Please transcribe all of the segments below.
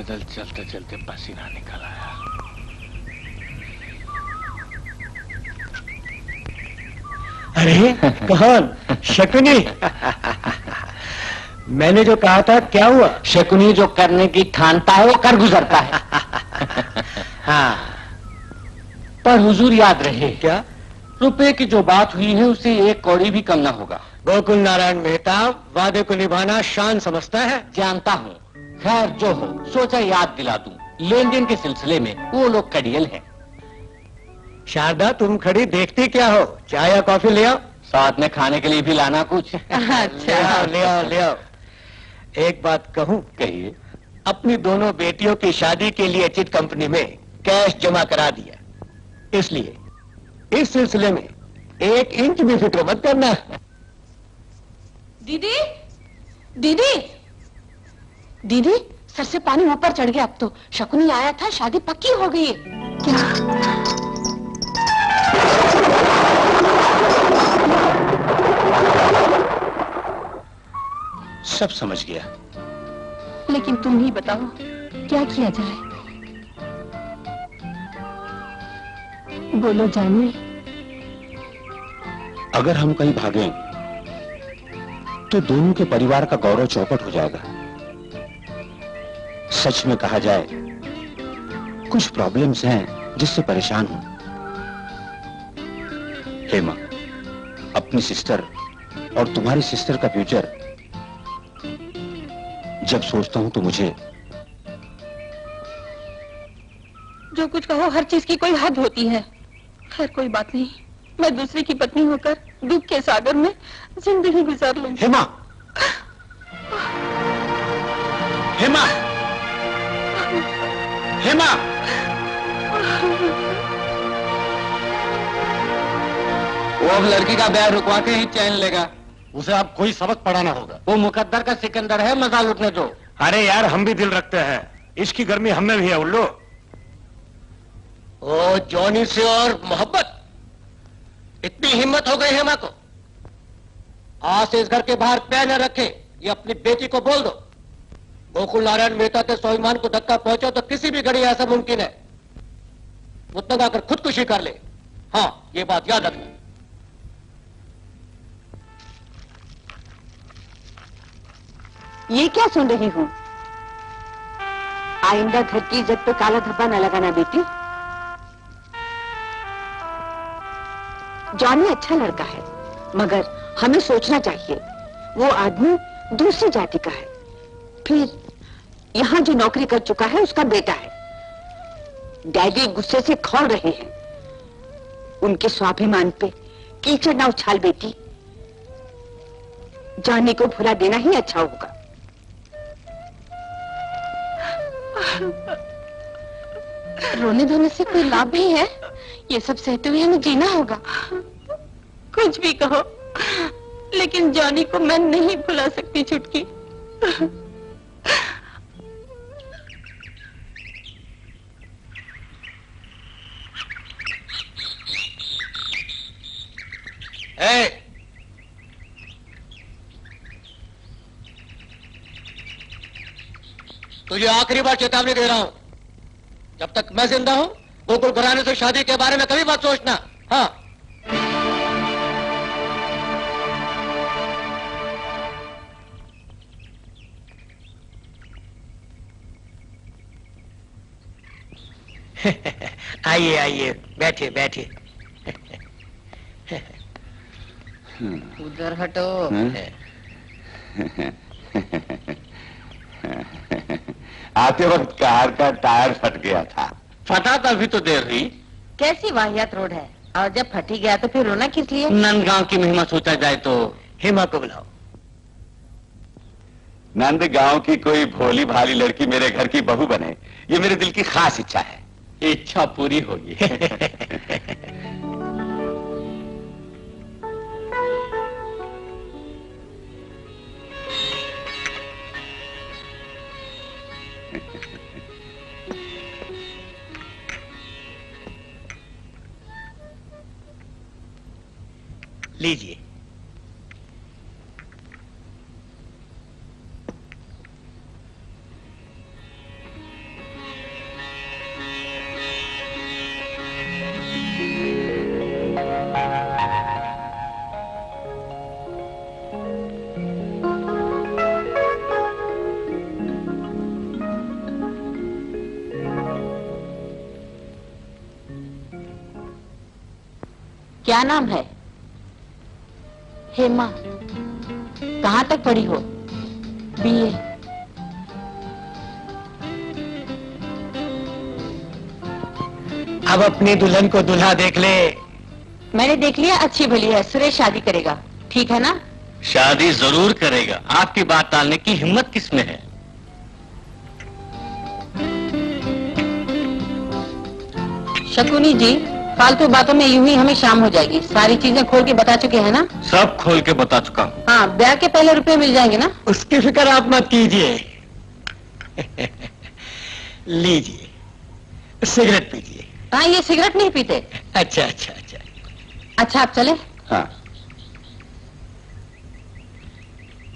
पैदल चलते चलते पसीना निकल आया। अरे कौन? शकुनी? मैंने जो कहा था क्या हुआ? शकुनी जो करने की ठानता है वो कर गुजरता है। हाँ, पर हुजूर याद रहे, क्या? रुपए की जो बात हुई है उससे एक कौड़ी भी कम ना होगा। गोकुल नारायण मेहता वादे को निभाना शान समझता है। जानता हूँ, खैर जो हो, सोचा याद दिला दूं। लेन देन के सिलसिले में वो लोग कड़ियल हैं। शारदा तुम खड़ी देखती क्या हो? चाय या कॉफी ले आओ। साथ में खाने के लिए भी लाना कुछ। अच्छा ले आओ ले आओ। एक बात कहूँ? कहिए। अपनी दोनों बेटियों की शादी के लिए चिट कंपनी में कैश जमा करा दिया, इसलिए इस सिलसिले में 1 इंच भी फिक्र मत करना। दीदी, दीदी, दीदी, सर से पानी ऊपर चढ़ गया। अब तो शकुनी आया था, शादी पक्की हो गई है। क्या? सब समझ गया। लेकिन तुम ही बताओ क्या किया जाए? बोलो जानिए। अगर हम कहीं भागें तो दोनों के परिवार का गौरव चौपट हो जाएगा। सच में कहा जाए, कुछ प्रॉब्लम्स हैं जिससे परेशान हूं। हेमा, अपनी सिस्टर और तुम्हारी सिस्टर का फ्यूचर जब सोचता हूं तो मुझे जो कुछ कहो, हर चीज की कोई हद होती है। खैर कोई बात नहीं, मैं दूसरे की पत्नी होकर दुख के सागर में जिंदगी गुजार लूंगी। हेमा, हेमा, हेमा, वो अब लड़की का ब्याह रुकवा के ही चैन लेगा। उसे अब कोई सबक पढ़ाना होगा। वो मुकद्दर का सिकंदर है, मजा लूटने दो। अरे यार, हम भी दिल रखते हैं, इसकी गर्मी हमें भी है उल्लू। ओ जॉनी से और मोहब्बत, इतनी हिम्मत हो गई हेमा को? आज से इस घर के बाहर पैर न रखे, ये अपनी बेटी को बोल दो। गोकुल नारायण मेहता के स्वाभिमान को धक्का पहुंचा तो किसी भी घड़ी ऐसा मुमकिन है वो तंग आकर खुदकुशी कर ले। हाँ, ये बात याद रखना। ये क्या सुन रही हूँ? आइंदा घर की इज्जत पे काला धब्बा न लगाना बेटी। जॉनी अच्छा लड़का है, मगर हमें सोचना चाहिए वो आदमी दूसरी जाति का है। फिर यहाँ जो नौकरी कर चुका है उसका बेटा है। डैडी गुस्से से खौल रहे हैं। उनके स्वाभिमान पे कीचड़ ना उछाल बेटी। जॉनी को भुला देना ही अच्छा होगा। रोने धोने से कोई लाभ भी है? ये सब सहते हुए हमें जीना होगा। कुछ भी कहो, लेकिन जॉनी को मैं नहीं भुला सकती चुटकी। तुझे आखिरी बार चेतावनी दे रहा हूं, जब तक मैं जिंदा हूं गोकुल घराने से शादी के बारे में कभी मत सोचना। हाँ, आइए आइए, बैठिए बैठिए। उधर हटो। आते वक्त कार का टायर फट गया था। फटा तभी तो देर हुई। कैसी वाहियात रोड है, और जब फटी गया तो फिर रोना किस लिए? नंदगांव की महिमा सोचा जाए तो। हेमा को बुलाओ। नंदगांव की कोई भोली भाली लड़की मेरे घर की बहू बने, ये मेरे दिल की खास इच्छा है। इच्छा पूरी होगी। लीजिए। क्या नाम है? हेमा। कहाँ तक पढ़ी हो? बीए। अब अपनी दुल्हन को दूल्हा देख ले। मैंने देख लिया, अच्छी भली है। सुरेश शादी करेगा, ठीक है ना? शादी जरूर करेगा। आपकी बात टालने की हिम्मत किसमें है? शकुनी जी, फालतू बातों में यूं ही हमें शाम हो जाएगी। सारी चीजें खोल के बता चुके हैं ना? सब खोल के बता चुका हूँ। हाँ, ब्याह के पहले रुपए मिल जाएंगे ना? उसकी फिक्र आप मत कीजिए। लीजिए, सिगरेट पीजिए। हाँ, ये सिगरेट नहीं पीते। अच्छा अच्छा अच्छा। अच्छा, आप चले? हाँ।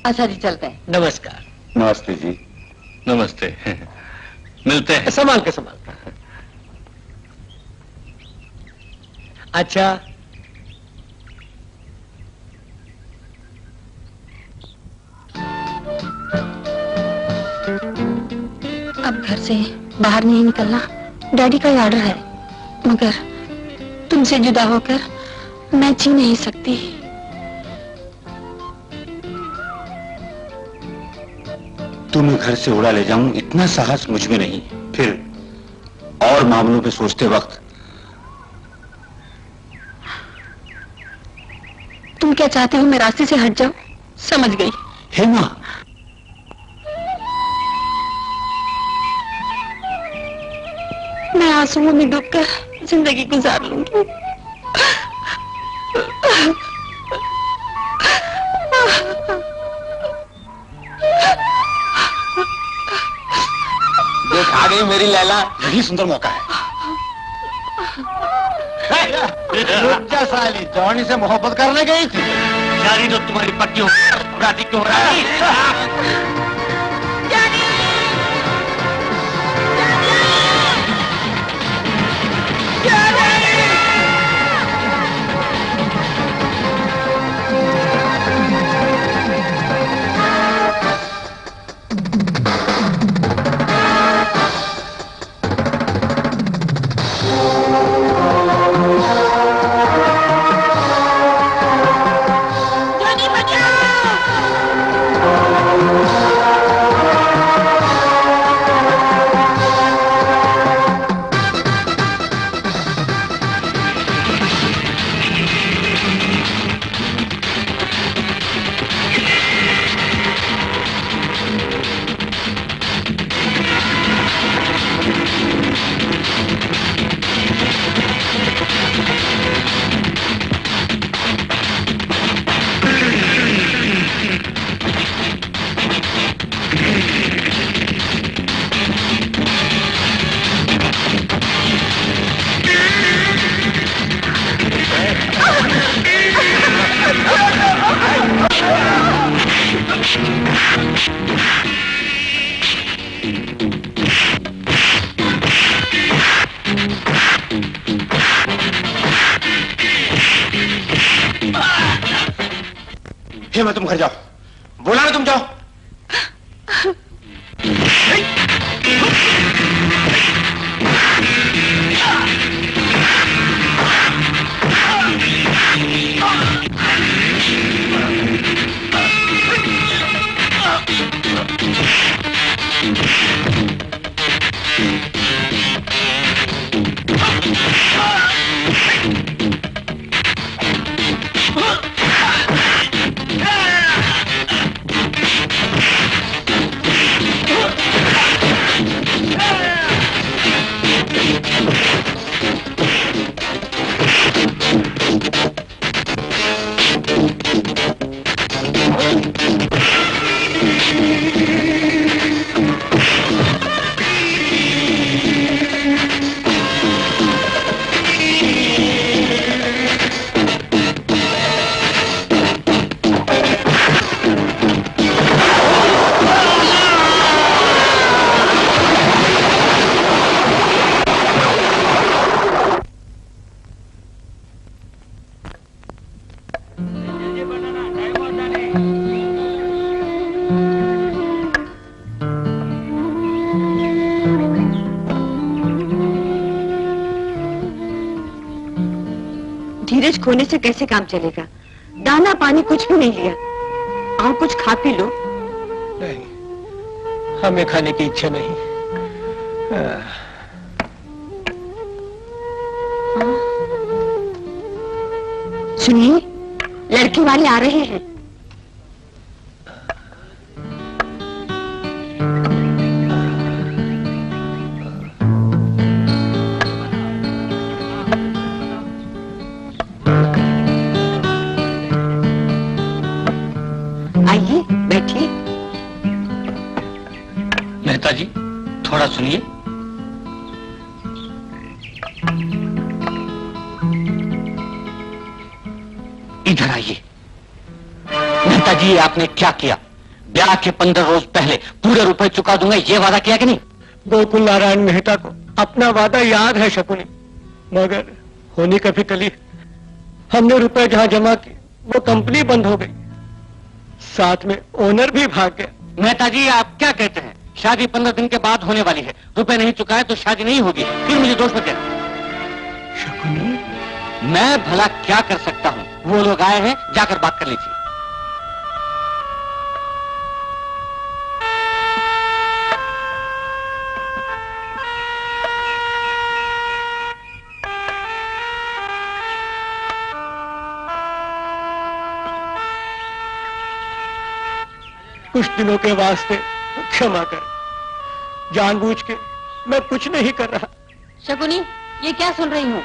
अच्छा जी, चलते हैं। नमस्कार। नमस्ते जी। नमस्ते। मिलते हैं। संभाल के संभाल के। अच्छा, अब घर से बाहर नहीं निकलना, डैडी का ही ऑर्डर है। मगर तुमसे जुदा होकर मैं जी नहीं सकती। तुम्हें घर से उड़ा ले जाऊं, इतना साहस मुझ में नहीं। फिर और मामलों पे सोचते वक्त तुम क्या चाहते हो? मैं रास्ते से हट जाऊं? समझ गई। हेमा, मैं आंसुओं में डूबकर जिंदगी गुजार लूंगी। देख आ गई मेरी लैला। यही सुंदर मौका है। रुक साली, जॉनी से मोहब्बत करने गई थी। शादी तो तुम्हारी पक्की हो, शादी क्यों हो रहा है? हेमा, तुम घर जाओ। बोला ना तुम जाओ। धीरज खोने से कैसे काम चलेगा? दाना पानी कुछ भी नहीं लिया। आओ कुछ खा पी लो। नहीं, हमें खाने की इच्छा नहीं। सुनिए, लड़के वाले आ रहे हैं। आइए बैठिए। मेहता जी, थोड़ा सुनिए। इधर आइए। मेहता जी, आपने क्या किया? ब्याह के 15 रोज पहले पूरे रुपए चुका दूंगा, ये वादा किया कि नहीं? गोकुल नारायण मेहता को अपना वादा याद है शकुनी, मगर होनी कभी टली। हमने रुपए जहां जमा किए वो कंपनी बंद हो गई, साथ में ओनर भी भाग गया। मेहता जी, आप क्या कहते हैं? शादी 15 दिन के बाद होने वाली है, रुपए नहीं चुकाए तो शादी नहीं होगी, फिर मुझे दोष मत देना। शकुनी, मैं भला क्या कर सकता हूँ? वो लोग आए हैं, जाकर बात कर लीजिए। कुछ दिनों के वास्ते क्षमा कर, जानबूझ के मैं कुछ नहीं कर रहा। शकुनी, ये क्या सुन रही हूँ?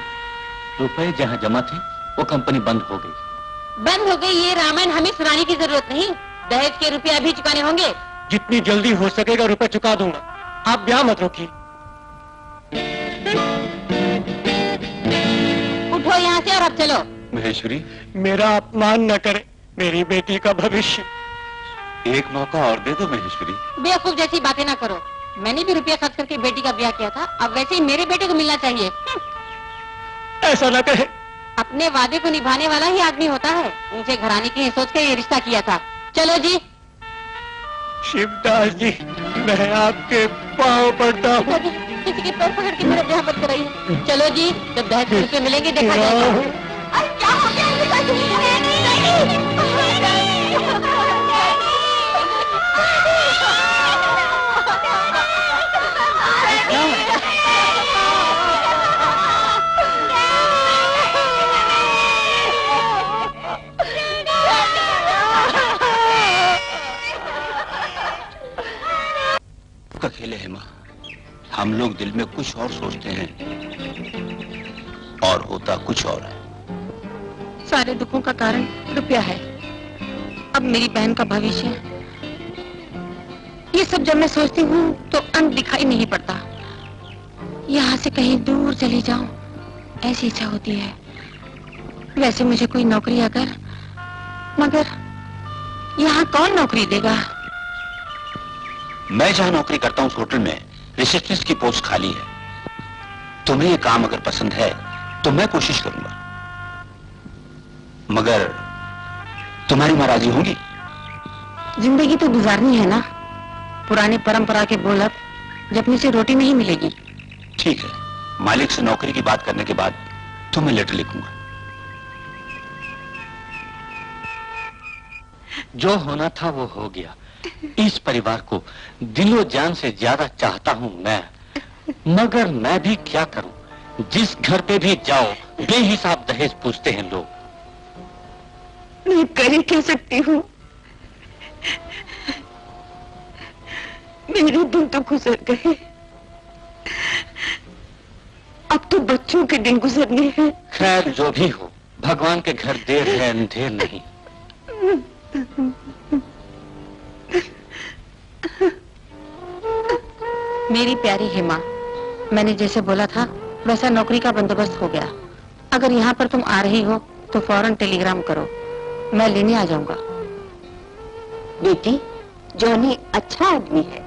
रुपए जहाँ जमा थे वो कंपनी बंद हो गई। बंद हो गई? ये रामायण हमें सुनाने की जरूरत नहीं। दहेज के रुपए अभी चुकाने होंगे। जितनी जल्दी हो सकेगा रुपए चुका दूंगा, आप ब्याह मत रोकिए। उठो यहाँ से और अब चलो। महेश्वरी, मेरा अपमान न करे, मेरी बेटी का भविष्य। एक मौका और दे दो महेश्वरी। बेवकूफ जैसी बातें ना करो। मैंने भी रुपया खर्च करके बेटी का ब्याह किया था, अब वैसे ही मेरे बेटे को मिलना चाहिए। ऐसा न कहे। अपने वादे को निभाने वाला ही आदमी होता है। ऊंचे घराने की सोच के ये रिश्ता किया था। चलो जी। शिवदास जी, मैं आपके पाँव पड़ता हूँ। किसी के पैर पकड़ के मेरा ब्याह मत कराइए। चलो जी, जब दहेज के रुपए मिलेंगे देखा जाएगा। क्या हो गया? अकेले हैं माँ, हम लोग दिल में कुछ और सोचते हैं और होता कुछ और है। सारे दुखों का कारण रुपया है। अब मेरी बहन का भविष्य, ये सब जब मैं सोचती हूँ तो अंत दिखाई नहीं पड़ता। यहाँ से कहीं दूर चली जाऊं ऐसी इच्छा होती है। वैसे मुझे कोई नौकरी अगर, मगर यहाँ कौन नौकरी देगा? मैं जहां नौकरी करता हूं उस होटल में रिसेप्शनिस्ट की पोस्ट खाली है। तुम्हें ये काम अगर पसंद है तो मैं कोशिश करूंगा, मगर तुम्हारी नाराजगी होगी? जिंदगी तो गुजारनी है ना। पुरानी परंपरा के बोल अब जपने से रोटी नहीं मिलेगी। ठीक है, मालिक से नौकरी की बात करने के बाद तुम्हें लेटर लिखूंगा। जो होना था वो हो गया। इस परिवार को दिलो जान से ज्यादा चाहता हूँ मैं, मगर मैं भी क्या करूं? जिस घर पे भी जाओ बेहिसाब दहेज पूछते हैं लोग। मैं कर ही क्या सकती हूँ? मेरे दिन तो गुजर गए, अब तो बच्चों के दिन गुजरने हैं। खैर जो भी हो, भगवान के घर देर है अंधेर नहीं। मेरी प्यारी हेमा, मैंने जैसे बोला था वैसा नौकरी का बंदोबस्त हो गया। अगर यहाँ पर तुम आ रही हो तो फौरन टेलीग्राम करो, मैं लेने आ जाऊंगा। बेटी, जॉनी अच्छा आदमी है।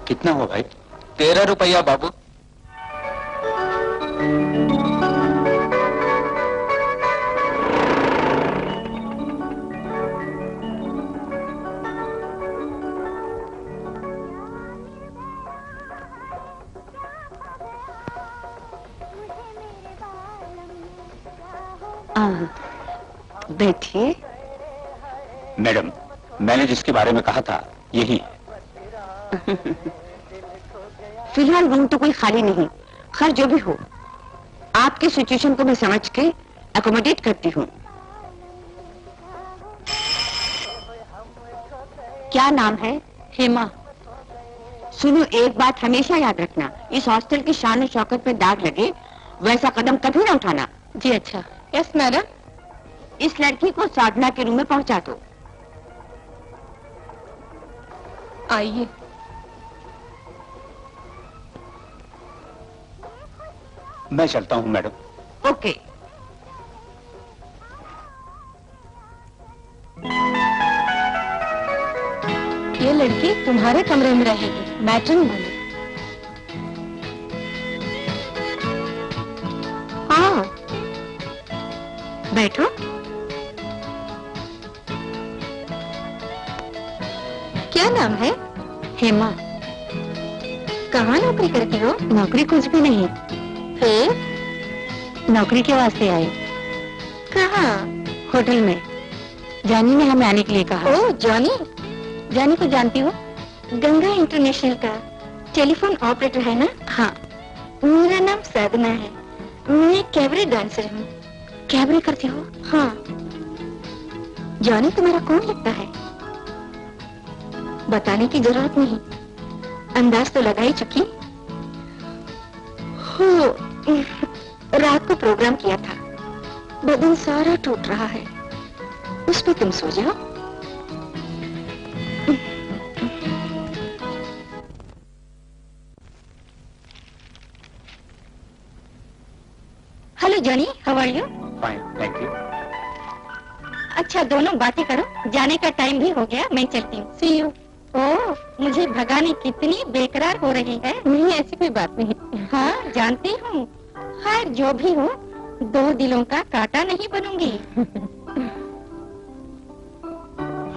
कितना हुआ भाई? 13 रुपया बाबू। बैठिए। मैडम, मैंने जिसके बारे में कहा था यही है। फिलहाल रूम तो कोई खाली नहीं। खैर जो भी हो, आपकी सिचुएशन को मैं समझ के अकोमोडेट करती हूँ। क्या नाम है? हेमा। सुनो, एक बात हमेशा याद रखना, इस हॉस्टल की शान और शौकत पे दाग लगे वैसा कदम कभी ना उठाना। जी अच्छा। Yes madam. इस लड़की को साधना के रूम में पहुंचा दो। आइए। मैं चलता हूँ मैडम। ओके। ये लड़की तुम्हारे कमरे में रहेगी, मैट्रन बने। हाँ, बैठो। क्या नाम है? हेमा। कहाँ नौकरी करती हो? नौकरी कुछ भी नहीं, फिर नौकरी के वास्ते आए। कहाँ? होटल में। जानी ने हमें आने के लिए कहा। ओ जॉनी। जानी को जानती हो? गंगा इंटरनेशनल का टेलीफोन ऑपरेटर है ना? हाँ। मेरा नाम साधना है, मैं कैबरे डांसर हूँ। कैबरे करती हो? हाँ। जॉनी तुम्हारा कौन लगता है? बताने की जरूरत नहीं, अंदाज तो लगा ही चुकी हो। रात को प्रोग्राम किया था, बदन सारा टूट रहा है, उस पे तुम सो जाओ। Hello Johnny, how are you? Fine, thank you. अच्छा दोनों बातें करो, जाने का टाइम भी हो गया, मैं चलती हूँ। सी यू। ओह, मुझे भगाने कितनी बेकरार हो रही है। नहीं, ऐसी कोई बात नहीं। हाँ जानती हूँ। खैर जो भी हो, 2 दिलों का कांटा नहीं बनूंगी।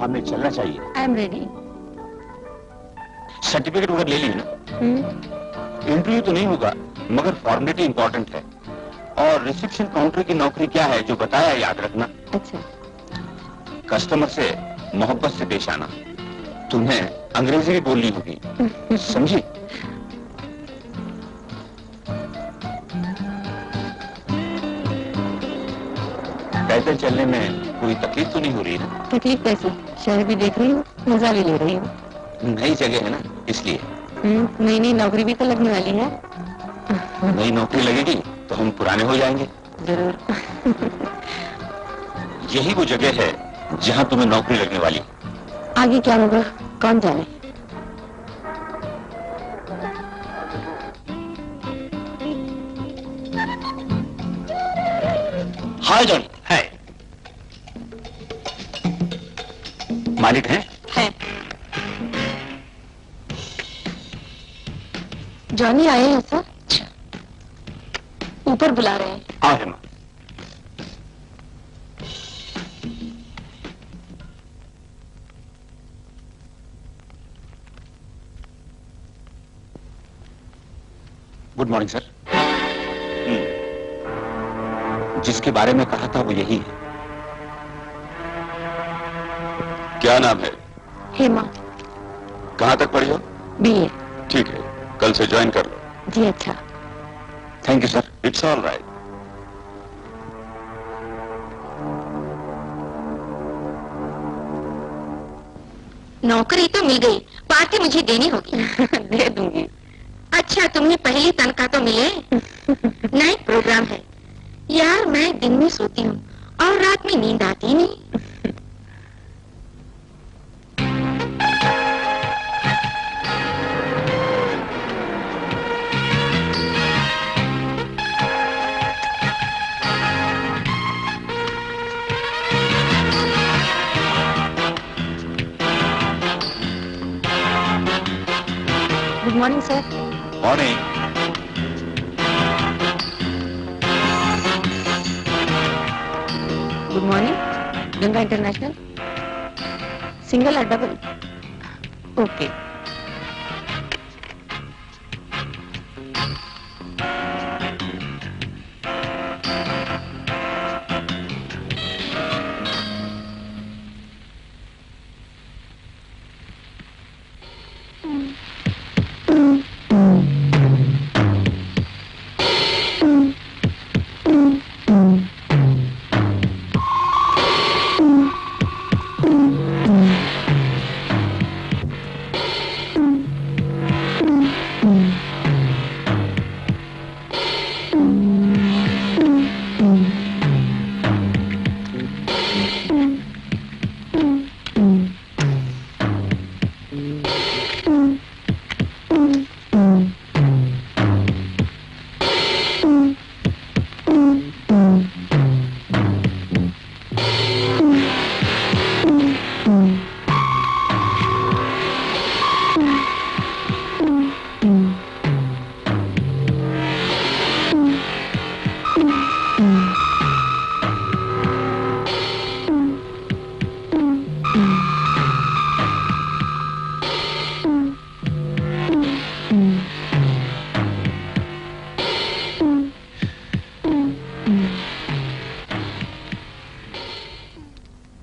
हमें चलना चाहिए। I am ready. सर्टिफिकेट वगैरह ले ली ना? इंटरव्यू तो नहीं होगा, मगर फॉर्मेलिटी इंपॉर्टेंट है। और रिसेप्शन काउंटर की नौकरी क्या है जो बताया याद रखना। अच्छा। कस्टमर से मोहब्बत से पेश आना। तुम्हें अंग्रेजी भी बोलनी होगी, समझी? पैदल चलने में कोई तकलीफ तो नहीं हो रही है? तकलीफ कैसी? शहर भी देख रही हूँ, मजा भी ले रही हूँ। नई जगह है ना, इसलिए। नई नई नौकरी भी तो लगने वाली है। नई नौकरी लगेगी तो हम पुराने हो जाएंगे। जरूर। यही वो जगह है जहाँ तुम्हें नौकरी लगने वाली। आगे क्या होगा कौन जाने। हाय जॉनी। हाय। मालिक हैं? है। जॉनी आए हैं सर? ऊपर बुला रहे हैं। हाँ हेमा। Good morning sir. जिसके बारे में कहा था वो यही है। क्या नाम है? हेमा। कहाँ तक पढ़ी हो? बीए। ठीक है, कल से ज्वाइन कर लो। जी अच्छा। Thank you sir. It's all right. नौकरी तो मिल गई, पार्टी मुझे देनी होगी। दे दूंगी। अच्छा तुम्हें पहली तनख्वाह तो मिले। नाइट प्रोग्राम है यार, मैं दिन में सोती हूँ और रात में नींद आती नहीं। Good morning sir. Morning. Good morning. Ganga international, single और double? Okay.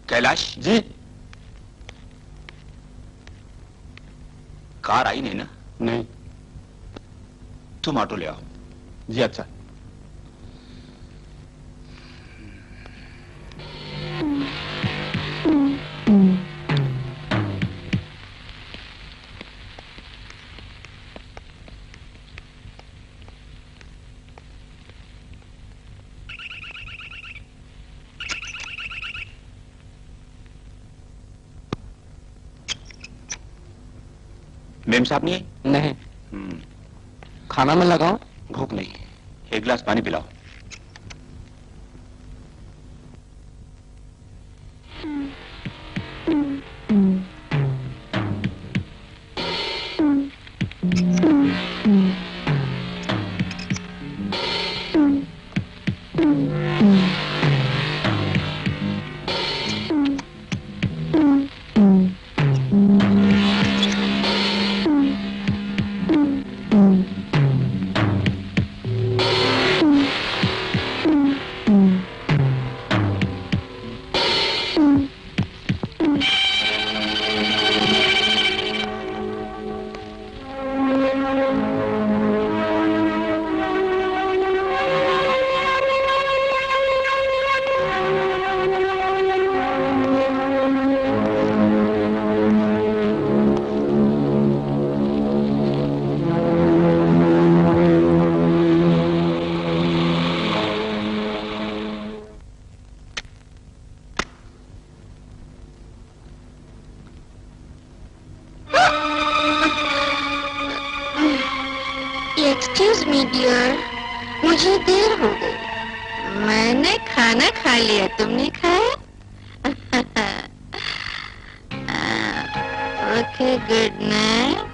Kailash ji, car आई नहीं ना? नहीं। तुम ऑटो ले आओ। जी अच्छा। मेम साहब नहीं? नहीं। खाना में लगाओ? भूख नहीं, एक गिलास पानी पिलाओ। एक्सक्यूज मी डियर, मुझे देर हो गई। मैंने खाना खा लिया, तुमने खाया? Okay, good night.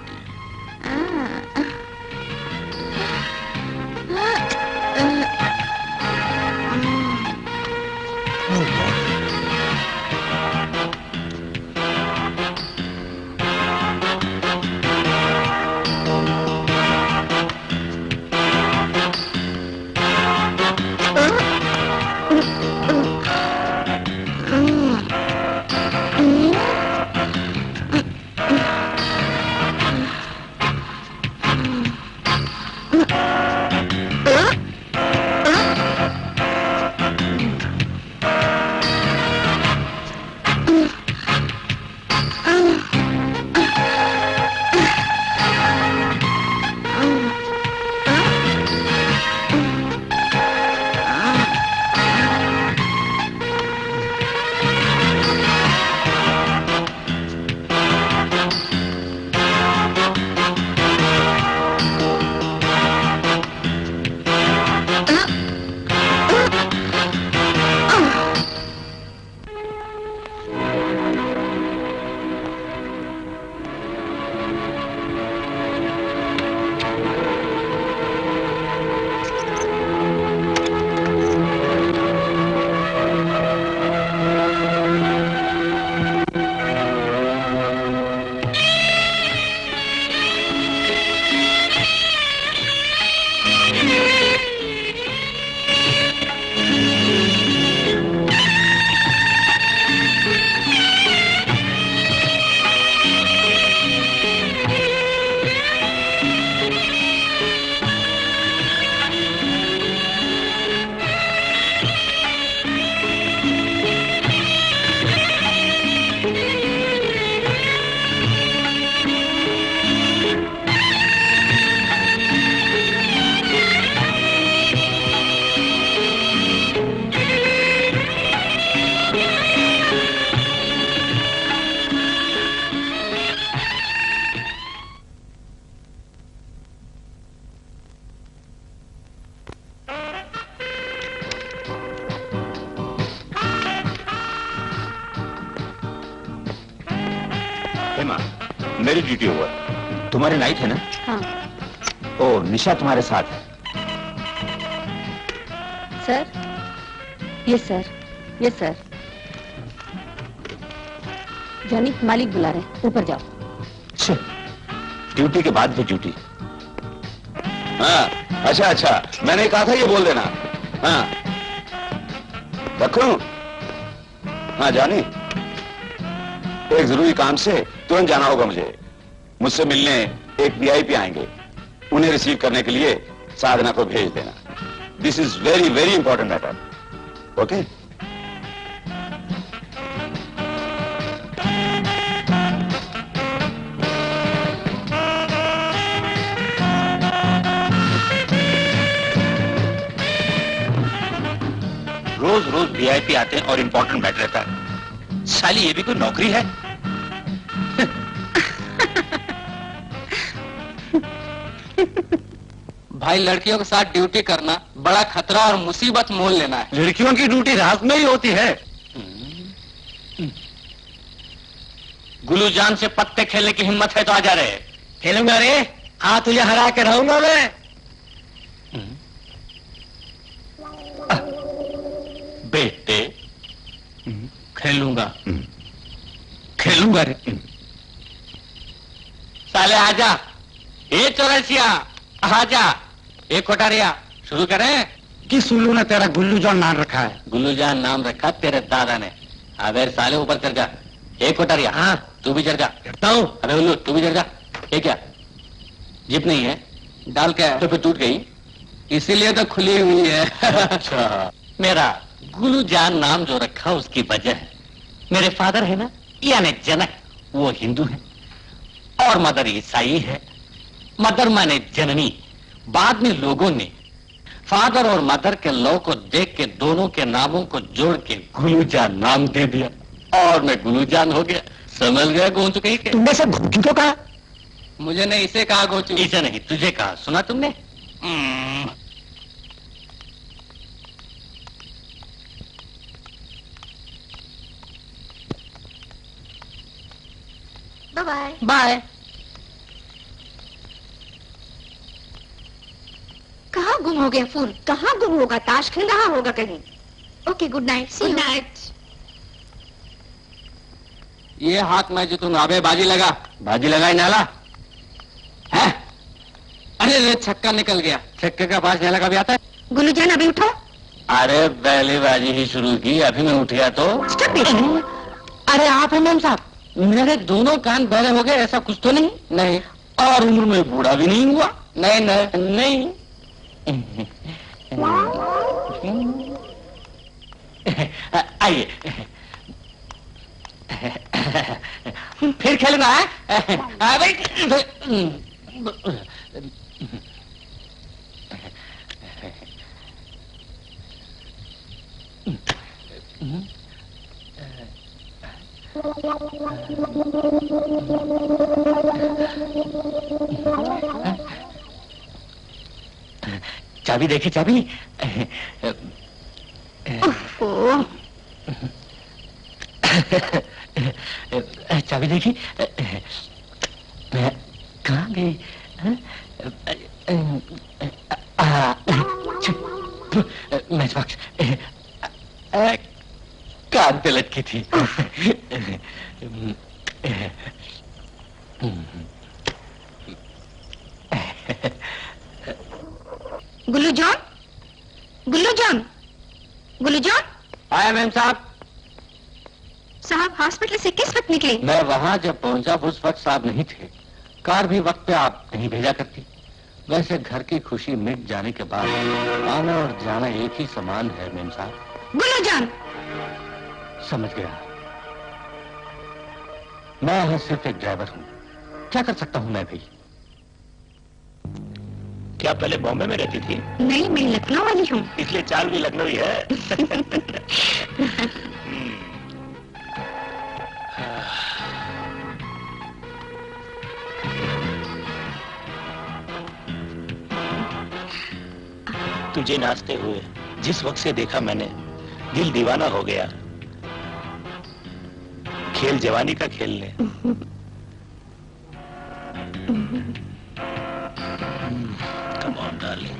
मेरी ड्यूटी ओवर। तुम्हारी नाइट है ना? हाँ ओ, निशा तुम्हारे साथ है? Sir, yes sir, yes sir. जानी, मालिक बुला रहे, ऊपर जाओ। ड्यूटी के बाद भी ड्यूटी। हाँ, अच्छा अच्छा, मैंने कहा था ये बोल देना। हाँ, रखूं? हाँ जानी, एक जरूरी काम से तुरंत जाना होगा मुझे। मुझसे मिलने एक वीआईपी आएंगे, उन्हें रिसीव करने के लिए साधना को भेज देना। This is very very important matter. Okay? रोज रोज वीआईपी आते हैं और इंपॉर्टेंट मैटर रहता है। साली ये भी कोई नौकरी है? भाई, लड़कियों के साथ ड्यूटी करना बड़ा खतरा और मुसीबत मोल लेना है। लड़कियों की ड्यूटी रात में ही होती है। गुलूजान से पत्ते खेलने की हिम्मत है तो आ जा रहे। खेलूंगा रे, हाँ तुझे हरा के रहूंगा मैं। बेटे, खेलूंगा, खेलूंगा रे। साले आजा, ए चौरसिया आजा, ए कोठारिया, शुरू करें? किस उल्लू ने तेरा गुल्लू जॉन नाम रखा है? गुल्लूजान नाम रखा तेरे दादा ने। अबे साले ऊपर चढ़ जा। ए कोठारिया, हाँ तू भी चढ़ जा। करता हूँ। अबे उल्लू तू भी चढ़ जा। ये क्या, जिप नहीं है? डाल के तो फिर टूट गई? इसीलिए तो खुली हुई है। अच्छा, मेरा गुलूजान नाम जो रखा उसकी वजह है, मेरे फादर है ना, यानी जनक, वो हिंदू है और मदर ईसाई है। मदर माने जननी। बाद में लोगों ने फादर और मदर के लौ को देख के दोनों के नामों को जोड़ के गुलूजान नाम दे दिया और मैं गुलूजान हो गया। समझ गया गोंचू कहीं के? तुमने सब घोंचू क्यों कहा? मुझे ने इसे कहा गोचू। इसे नहीं, तुझे कहा। सुना तुमने? Bye bye. कहाँ गुम हो गया फूल? कहाँ गुम होगा? ताश खेल रहा होगा कहीं। Okay, good night. Good night. ये हाथ में जो तुम आबे बाजी लगा। बाजी लगाई नाला है? अरे रे, छक्का निकल गया। छक्के का पास नाला कभी आता है? गुलूजान अभी उठो। अरे पहली बाजी ही शुरू की, अभी मैं उठ गया तो? Stop it. अरे आप हैं मैम साहब, मेरे दोनों कान बहरे हो गए, ऐसा कुछ तो नहीं? नहीं और उम्र में बूढ़ा भी नहीं हुआ? नहीं नहीं नहीं। आइए, फिर खेलना है? चाबी देखी? चाबी? ओह, चाबी देखी? कहाँ गई? मैच बॉक्स कान पे लटकी थी। गुलूजान, गुलूजान, गुलूजान आया मैम साहब। साहब हॉस्पिटल से किस वक्त निकले? मैं वहां जब पहुंचा उस वक्त साहब नहीं थे। कार भी वक्त पे आप नहीं भेजा करती। वैसे घर की खुशी मिट जाने के बाद आना और जाना एक ही समान है मैम साहब। गुलूजान, समझ गया। मैं यहाँ सिर्फ एक ड्राइवर हूँ, क्या कर सकता हूँ मैं भी? क्या पहले बॉम्बे में रहती थी? नहीं, मैं लखनऊ वाली हूँ। इसलिए चाल भी लखनऊ ही है। तुझे नाचते हुए जिस वक्त से देखा मैंने, दिल दीवाना हो गया। खेल जवानी का खेल ले। Come on, darling.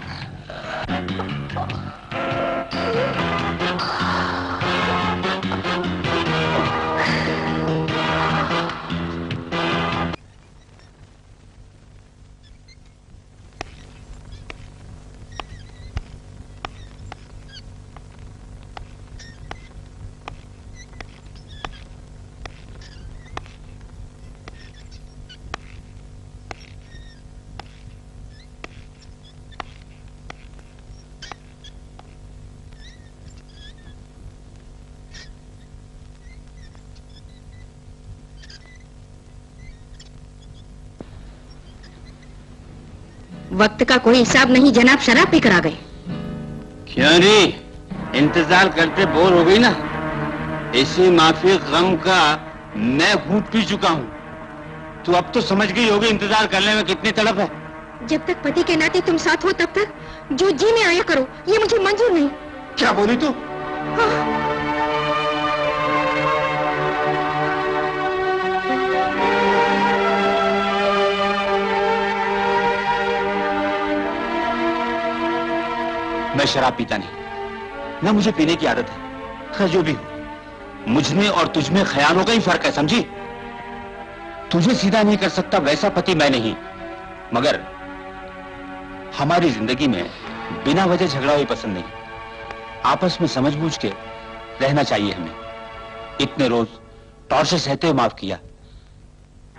वक्त का कोई हिसाब नहीं जनाब, शराब पीकर आ गए। क्यों रे, इंतजार करते बोर हो गई ना? इसी माफी गम का मैं घूंट पी चुका हूँ। तू अब तो समझ गई होगी इंतजार करने में कितनी तड़प है। जब तक पति के नाते तुम साथ हो तब तक जो जी में आया करो, ये मुझे मंजूर नहीं। क्या बोली तू? मैं शराब पीता नहीं, ना मुझे पीने की आदत है। खैर जो भी हो, मुझमें और तुझमें ख्यालों का ही फर्क है, समझी? तुझे सीधा नहीं कर सकता वैसा पति मैं नहीं, मगर हमारी जिंदगी में बिना वजह झगड़ा हुई पसंद नहीं। आपस में समझ बूझ के रहना चाहिए हमें। इतने रोज टॉर्चर सहते हुए माफ किया।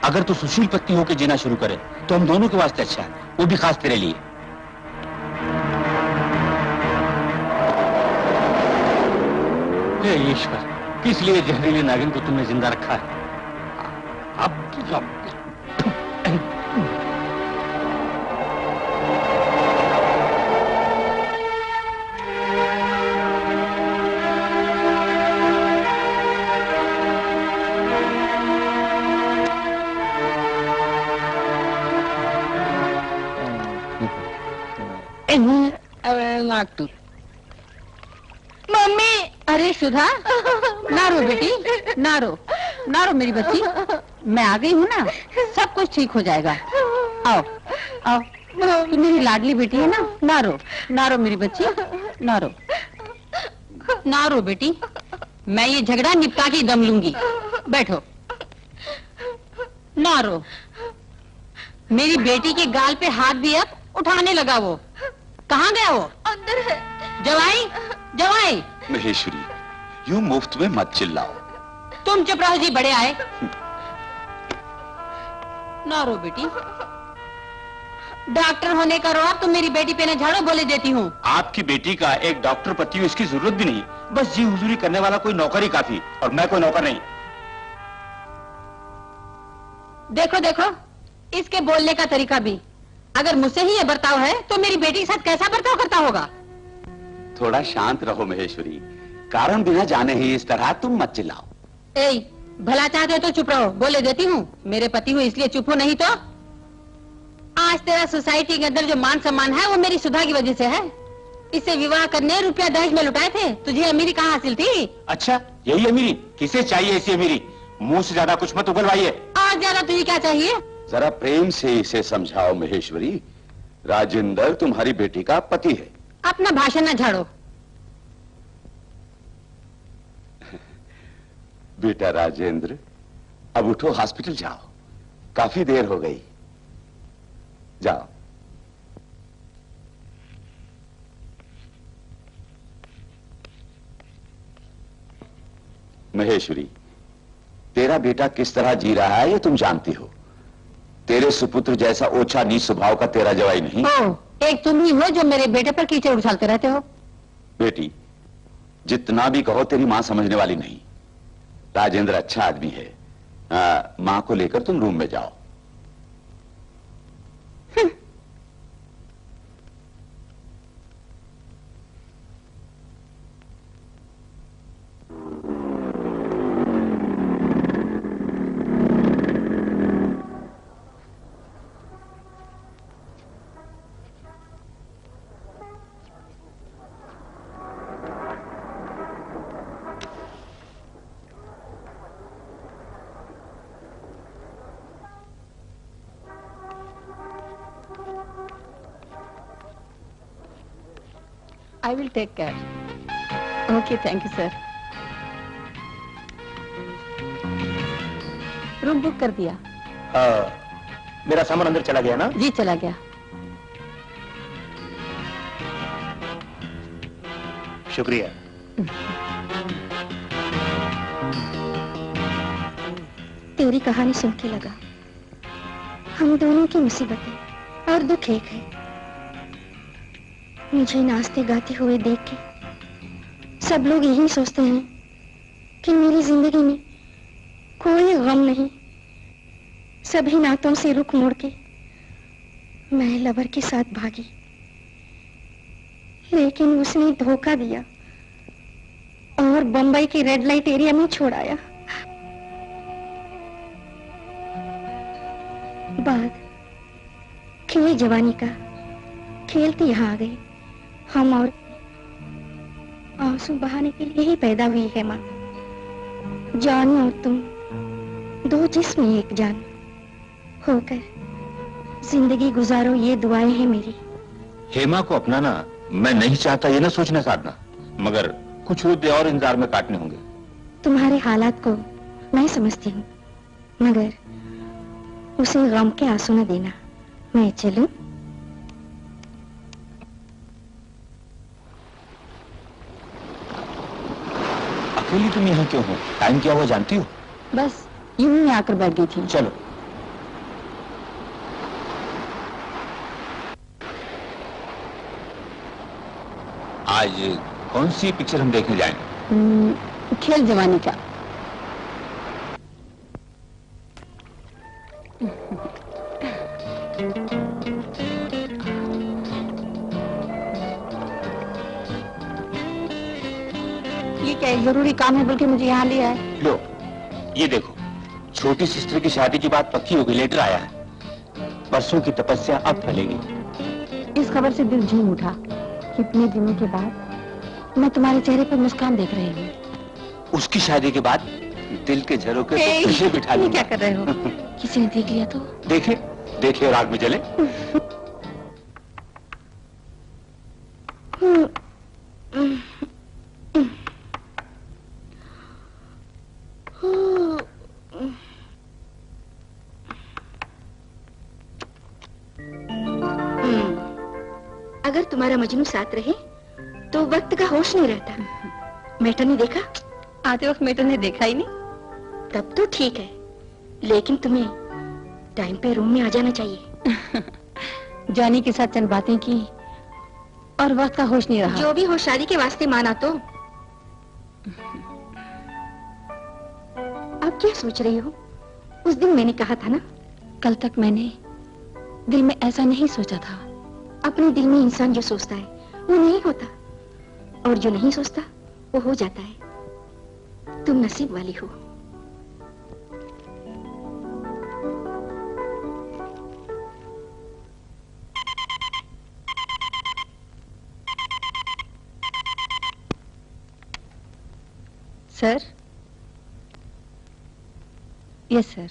अगर तू सुशील पत्नी होकर जीना शुरू करे तो हम दोनों के वास्ते अच्छा है, वो भी खास तेरे लिए। हे ईश्वर, किस लिए जहरीले नागिन को तुमने जिंदा रखा है? अब मम्मी, अरे सुधा, ना रो बेटी, ना रो, ना रो मेरी बच्ची। मैं आ गई हूँ ना, सब कुछ ठीक हो जाएगा। आओ, आओ, तू मेरी लाडली बेटी है ना, ना रो, ना रो मेरी बच्ची, ना रो, ना रो बेटी। मैं ये झगड़ा निपटा के दम लूंगी। बैठो, ना रो। मेरी बेटी के गाल पे हाथ भी अब उठाने लगा वो। कहाँ गया वो? अंदर है। जवाई, जवाई। महेश्वरी, यूं मुफ्त में मत चिल्लाओ। तुम चुप रहो जी, बड़े आए। ना रो बेटी। डॉक्टर होने का रोब तुम मेरी बेटी पे न झाड़ो, बोले देती हूँ। आपकी बेटी का एक डॉक्टर पति हो, इसकी जरूरत भी नहीं। बस जी हुजूरी करने वाला कोई नौकर ही काफी, और मैं कोई नौकर नहीं। देखो देखो, इसके बोलने का तरीका भी। अगर मुझसे ही ये बर्ताव है तो मेरी बेटी के साथ कैसा बर्ताव करता होगा? थोड़ा शांत रहो महेश्वरी, कारण बिना जाने ही इस तरह तुम मत चिल्लाओ। ए, भला चाहते हो तो चुप रहो, बोले देती हूँ। मेरे पति हो इसलिए चुप हो, नहीं तो आज तेरा सोसाइटी के अंदर जो मान सम्मान है वो मेरी सुधा की वजह से है। इससे विवाह करने रुपया दहेज में लुटाए थे, तुझे अमीरी कहाँ हासिल थी? अच्छा, यही अमीरी? किसे चाहिए ऐसी अमीरी? मुंह से ज्यादा कुछ मत उगलवाइए। और ज्यादा तुझे क्या चाहिए? जरा प्रेम से इसे समझाओ महेश्वरी, राजेंद्र तुम्हारी बेटी का पति है। अपना भाषण न झाड़ो। बेटा राजेंद्र, अब उठो, हॉस्पिटल जाओ, काफी देर हो गई। जाओ। महेश्वरी, तेरा बेटा किस तरह जी रहा है ये तुम जानती हो। तेरे सुपुत्र जैसा ओछा नीच स्वभाव का तेरा जवाई नहीं। एक तुम ही हो जो मेरे बेटे पर कीचड़ उछालते रहते हो। बेटी, जितना भी कहो तेरी मां समझने वाली नहीं। राजेंद्र अच्छा आदमी है। मां को लेकर तुम रूम में जाओ। I will take care. Okay, thank you, sir. Room book कर दिया? मेरा सामान अंदर चला गया ना? जी चला गया। शुक्रिया। तेरी कहानी सुन के लगा हम दोनों की मुसीबतें और दुख एक है। मुझे नाचते गाते हुए देख के सब लोग यही सोचते हैं कि मेरी जिंदगी में कोई गम नहीं। सभी नातों से रुख मोड़ के मैं लवर के साथ भागी, लेकिन उसने धोखा दिया और बंबई के रेड लाइट एरिया में छोड़ाया। बाद खेल जवानी का खेलते यहाँ आ गए हम, और आंसू बहाने के लिए ही पैदा हुई है माँ। जान और तुम दो जिस्म एक जान होकर जिंदगी गुजारो, ये दुआएं हैं मेरी। हेमा को अपनाना मैं नहीं चाहता, ये ना सोचना साधना, मगर कुछ मुद्दे और इंतजार में काटने होंगे। तुम्हारे हालात को मैं समझती हूँ, मगर उसे गम के आंसू न देना। मैं चलूं? अकेली तुम यहाँ क्यों हो? टाइम क्या हुआ जानती हो? बस यूं ही आकर बैठ गई थी। चलो। आज कौन सी पिक्चर हम देखने जाएंगे? खेल जवानी का। ये क्या एक जरूरी काम है बल्कि मुझे यहाँ लिया है? लो ये देखो, छोटी सिस्टर की शादी की बात पक्की हो गई, लेटर आया है। परसों की तपस्या अब फलेगी। इस खबर से दिल झूम उठा। कितने दिनों के बाद मैं तुम्हारे चेहरे पर मुस्कान देख रही हूँ। उसकी शादी के बाद दिल के झरोके तो खुशी बिठा लूंगा। क्या कर रहे हो? किसी ने देख लिया तो? देखे देखे और आग में जले। अगर तुम्हारा मजनू साथ रहे तो वक्त का होश नहीं रहता। मेटर ने देखा? आते वक्त मेटर ने देखा ही नहीं। तब तो ठीक है, लेकिन तुम्हें टाइम पे रूम में आ जाना चाहिए। जानी के साथ चंद बातें की और वक्त का होश नहीं रहा। जो भी हो शादी के वास्ते माना तो। अब क्या सोच रही हो? उस दिन मैंने कहा था ना, कल तक मैंने दिल में ऐसा नहीं सोचा था। अपने दिल में इंसान जो सोचता है वो नहीं होता, और जो नहीं सोचता वो हो जाता है। तुम नसीब वाली हो। सर? Yes sir.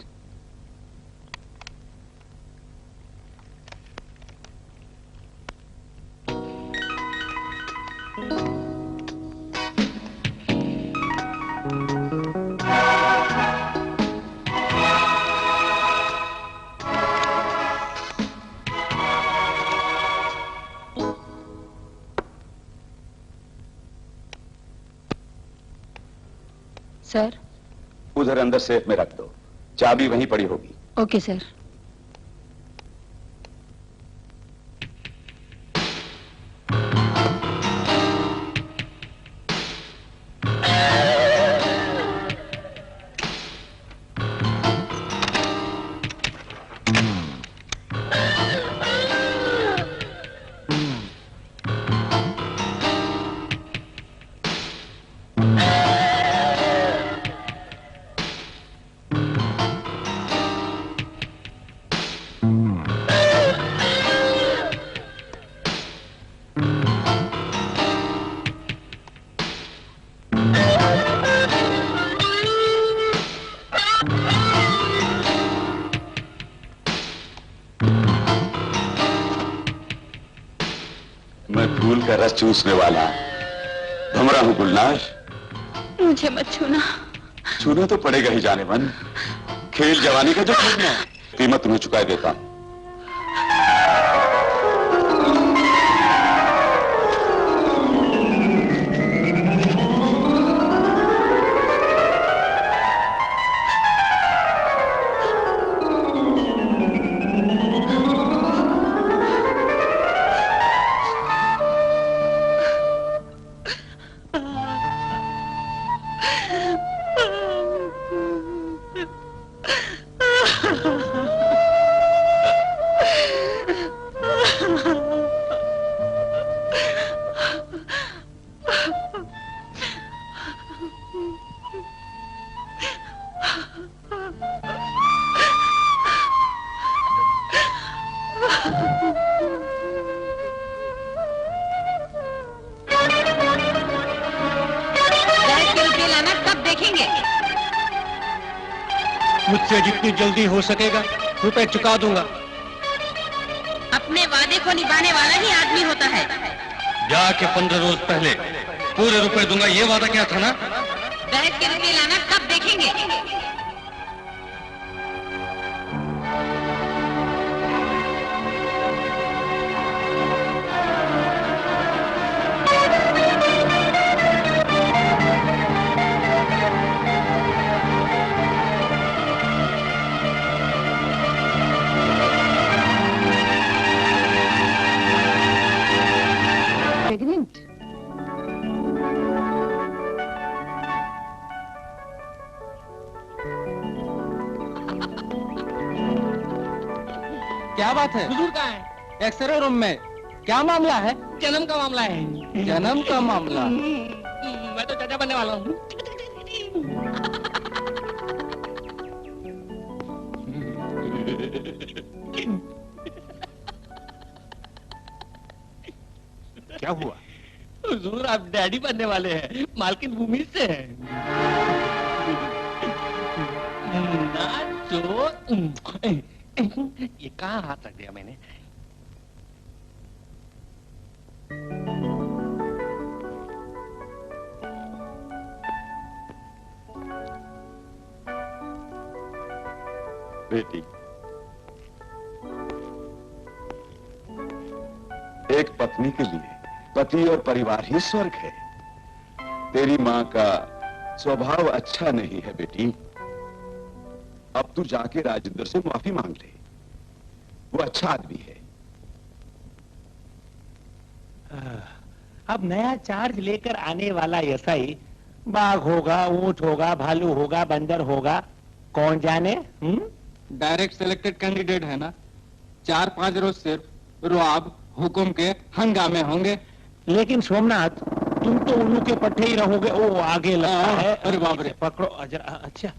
सर? उधर अंदर सेफ में रख दो, चाबी वहीं पड़ी होगी। Okay sir. मैं फूल का रस चूसने वाला भमरा हूं गुलनार। मुझे मत छूना। छूना तो पड़ेगा ही जाने मन, खेल जवानी का जो खेलना है, कीमत तुम्हें चुका देता हूं। मुझसे जितनी जल्दी हो सकेगा रुपए चुका दूंगा। अपने वादे को निभाने वाला ही आदमी होता है। जाके 15 रोज पहले पूरे रुपए दूंगा, ये वादा क्या था ना? बैठ के रुपए लाना कब देखेंगे? प्रेग्नेंट? क्या बात है? हुजूर कहाँ है? एक्सरे रूम में। क्या मामला है? जन्म का मामला है। जन्म का मामला। मैं तो चाचा बनने वाला हूँ। क्या हुआ? हुजूर आप डैडी बनने वाले हैं, मालकिन भूमि से है। ये कहाँ हाथ रख दिया मैंने? बेटी, एक पत्नी के लिए पति और परिवार ही स्वर्ग है। तेरी माँ का स्वभाव अच्छा नहीं है बेटी। अब तू जाके राजेंद्र से माफी मांग ले, वो अच्छा आदमी है। अब नया चार्ज लेकर आने वाला एसआई बाघ होगा, ऊंट होगा, भालू होगा, बंदर होगा, कौन जाने? डायरेक्ट सिलेक्टेड कैंडिडेट है ना। 4-5 रोज सिर्फ रुआब हुकुम के हंगामे होंगे। लेकिन सोमनाथ, तुम तो उल्लू के पट्टे ही रहोगे। ओ आगे लगता है। अरे बाप रे। पकड़ो जरा। अच्छा।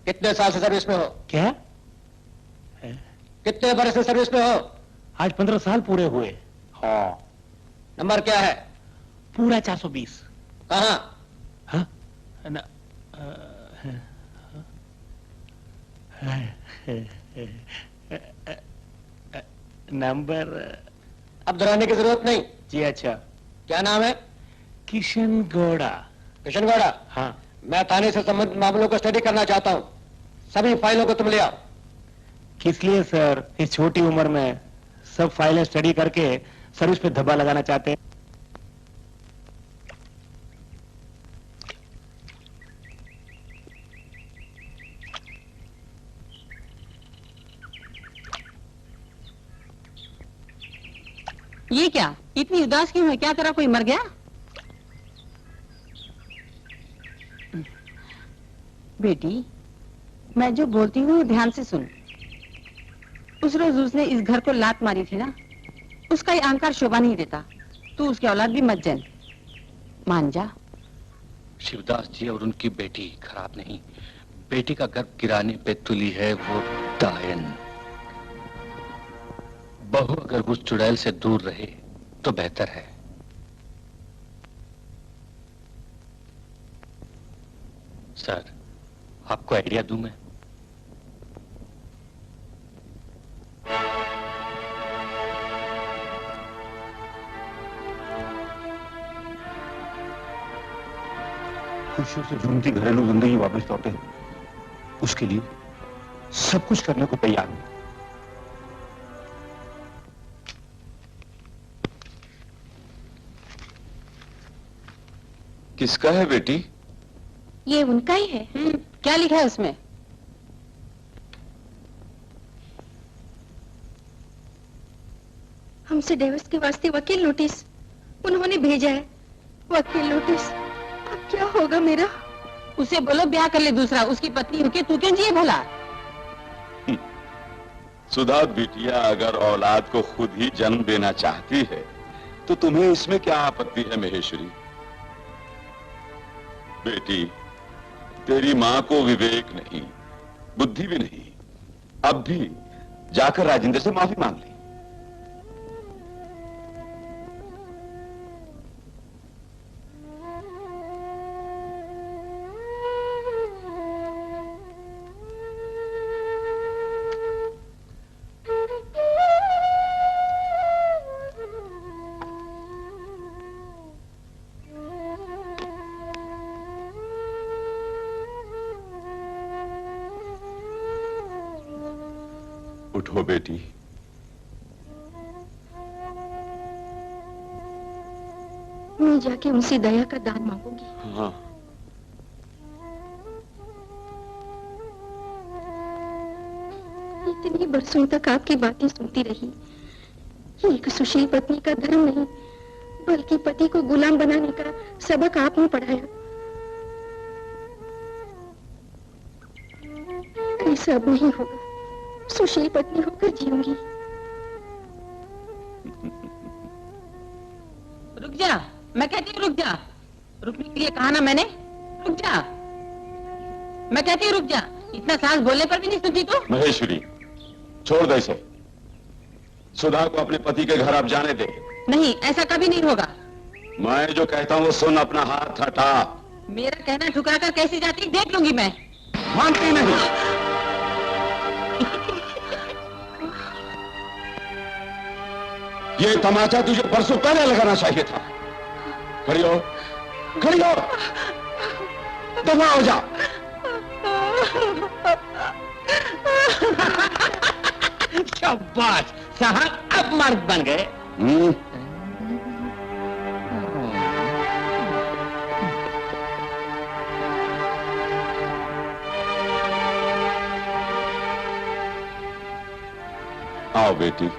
कितने साल से सर्विस में हो? क्या? कितने बरस से सर्विस में हो? आज 15 साल पूरे हुए। हाँ। नंबर क्या है? पूरा 420। कहाँ? हाँ? नंबर अब दोहराने की जरूरत नहीं। जी अच्छा। क्या नाम है? किशन गौड़ा। किशन गौड़ा? हाँ। मैं थाने से संबंधित मामलों को स्टडी करना चाहता हूँ। सभी फाइलों को तुम ले आओ। किस लिए सर? इस छोटी उम्र में सब फाइलें स्टडी करके सर्विस पे धब्बा लगाना चाहते हैं? ये क्या? इतनी उदास क्यों है? क्या तेरा कोई मर गया? बेटी, मैं जो बोलती हूँ ध्यान से सुन। उस रोज उसने इस घर को लात मारी थी ना, उसका ये अहंकार शोभा नहीं देता। तू उसकी औलाद भी मत जन, मान जा। शिवदास जी और उनकी बेटी खराब नहीं, बेटी का गर्भ गिराने पे तुली है वो डायन। बहू अगर उस चुड़ैल से दूर रहे तो बेहतर है। सर, आपको आइडिया दूं मैं? खुशियों से झूमती घरेलू जिंदगी वापस लौटे, उसके लिए सब कुछ करने को तैयार हूं। किसका है बेटी? ये उनका ही है। क्या लिखा है उसमें? हमसे डिवोर्स के वास्ते वकील नोटिस उन्होंने भेजा है। वकील नोटिस, अब क्या होगा मेरा? उसे बोलो ब्याह कर ले दूसरा, उसकी पत्नी होके तू क्यों जिए भला? सुधा बिटिया अगर औलाद को खुद ही जन्म देना चाहती है तो तुम्हें इसमें क्या आपत्ति है महेश्वरी? बेटी, तेरी मां को विवेक नहीं, बुद्धि भी नहीं। अब भी जाकर राजेंद्र से माफी मांग ले। उठो बेटी। मैं जाके उनसे दया का दान मांगूंगी। हाँ। इतने बरसों तक आपकी बातें सुनती रही। एक सुशील पत्नी का धर्म नहीं बल्कि पति को गुलाम बनाने का सबक आपने पढ़ाया। ऐसा अब नहीं होगा। सुशील पत्नी होकर जीऊंगी। रुक जा, मैं कहती हूँ रुक जा। रुकने के लिए कहा ना मैंने, रुक जा। मैं कहती हूँ रुक जा। इतना सास बोलने पर भी नहीं सुनती तू? महेश्वरी, छोड़ दे इसे। सुधा को अपने पति के घर आप जाने दे। नहीं, ऐसा कभी नहीं होगा। मैं जो कहता हूँ वो सुन, अपना हाथ हटा। मेरा कहना ठुकराकर कैसी जाती देख लूंगी मैं। मानती नहीं। ये तमाचा तुझे परसों पहले लगाना चाहिए था। खड़ी हो, खड़ी हो, दफा हो जा। शाबाश साहब, अब मर्द बन गए। आओ बेटी।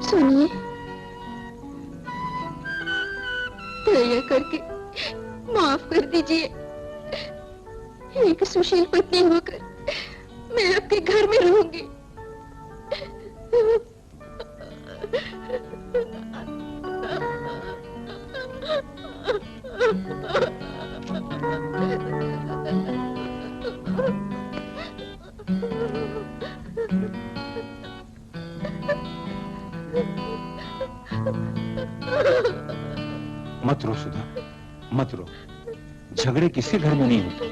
सुनिए, दया करके माफ कर दीजिए। एक सुशील पत्नी होकर मैं आपके घर में रहूंगी। मत रो सुधा, मत रो। झगड़े किसी घर में नहीं होते,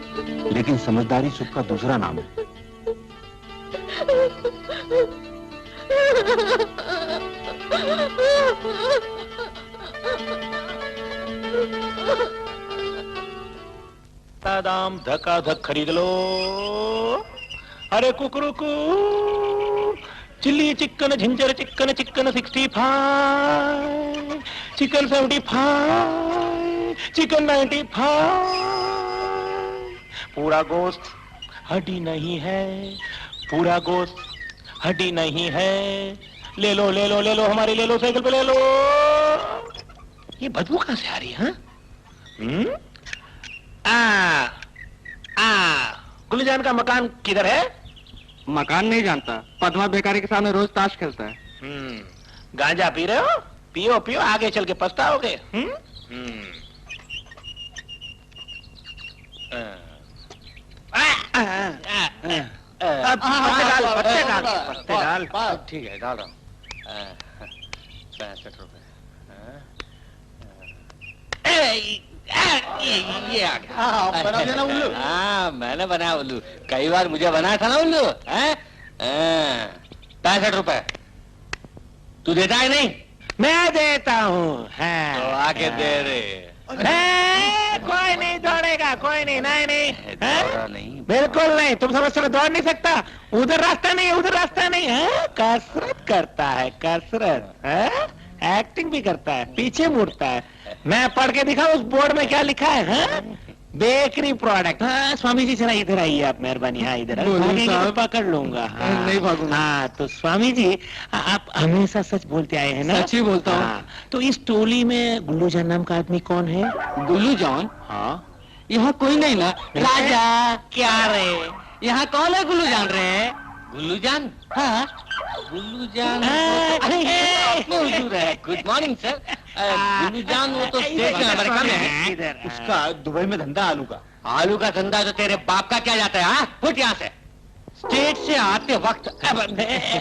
लेकिन समझदारी सुख का दूसरा नाम है। दाम धक्का धक खरीद लो। अरे कुकरुकू, चिल्ली चिकन झिंझर चिकन चिकन 65, चिकन 75, चिकन 95। पूरा गोश्त हड्डी नहीं है, पूरा गोश्त हड्डी नहीं है। ले लो ले लो ले लो, हमारी ले लो, साइकिल पे ले लो। ये बदबू कहां से आ रही है? गुल्लूजान का मकान किधर है? मकान नहीं जानता, पद्मा बेकारी के सामने रोज ताश खेलता है। गांजा पी रहे हो? पियो पियो, आगे चल के पछताओगे। पत्ते डाल। ठीक है, डाल रहा हूँ। 65 रुपए। ये आ गया। बना देना उल्लू। हाँ, मैंने बनाया उल्लू। कई बार मुझे बनाया था ना उल्लू। 65 रुपए। तू देता है नहीं? मैं देता हूँ। तो आके दे रे। कोई नहीं दौड़ेगा, कोई नहीं। नहीं नहीं, नहीं, बिल्कुल नहीं। तुम समझते हो दौड़ नहीं सकता? उधर रास्ता नहीं है, उधर रास्ता नहीं है। कसरत करता है, कसरत। एक्टिंग भी करता है, पीछे मुड़ता है। मैं पढ़ के दिखा उस बोर्ड में क्या लिखा है? Bakery product. हाँ स्वामी जी, जरा इधर आइए आप, मेहरबानी। हाँ इधर तो पकड़ लूंगा। हाँ नहीं भागूंगा। हाँ तो स्वामी जी, आप हमेशा सच बोलते आए हैं ना? सच ही बोलता हूँ। हाँ, तो इस टोली में गुल्लू जान नाम का आदमी कौन है? गुल्लू जान? हाँ, यहाँ कोई नहीं ना। राजा क्या रे? यहाँ कौन है गुल्लू जान रे? गुल्लू जान? हाँ, गुल्लू जान हुजूर है। Good morning sir. गुल्लू जान वो तो स्टेट में अमेरिका में है। उसका दुबई में धंधा आलू का। आलू का धंधा तो तेरे बाप का क्या जाता है? हाँ, फुट यहाँ से। स्टेट से आते वक्त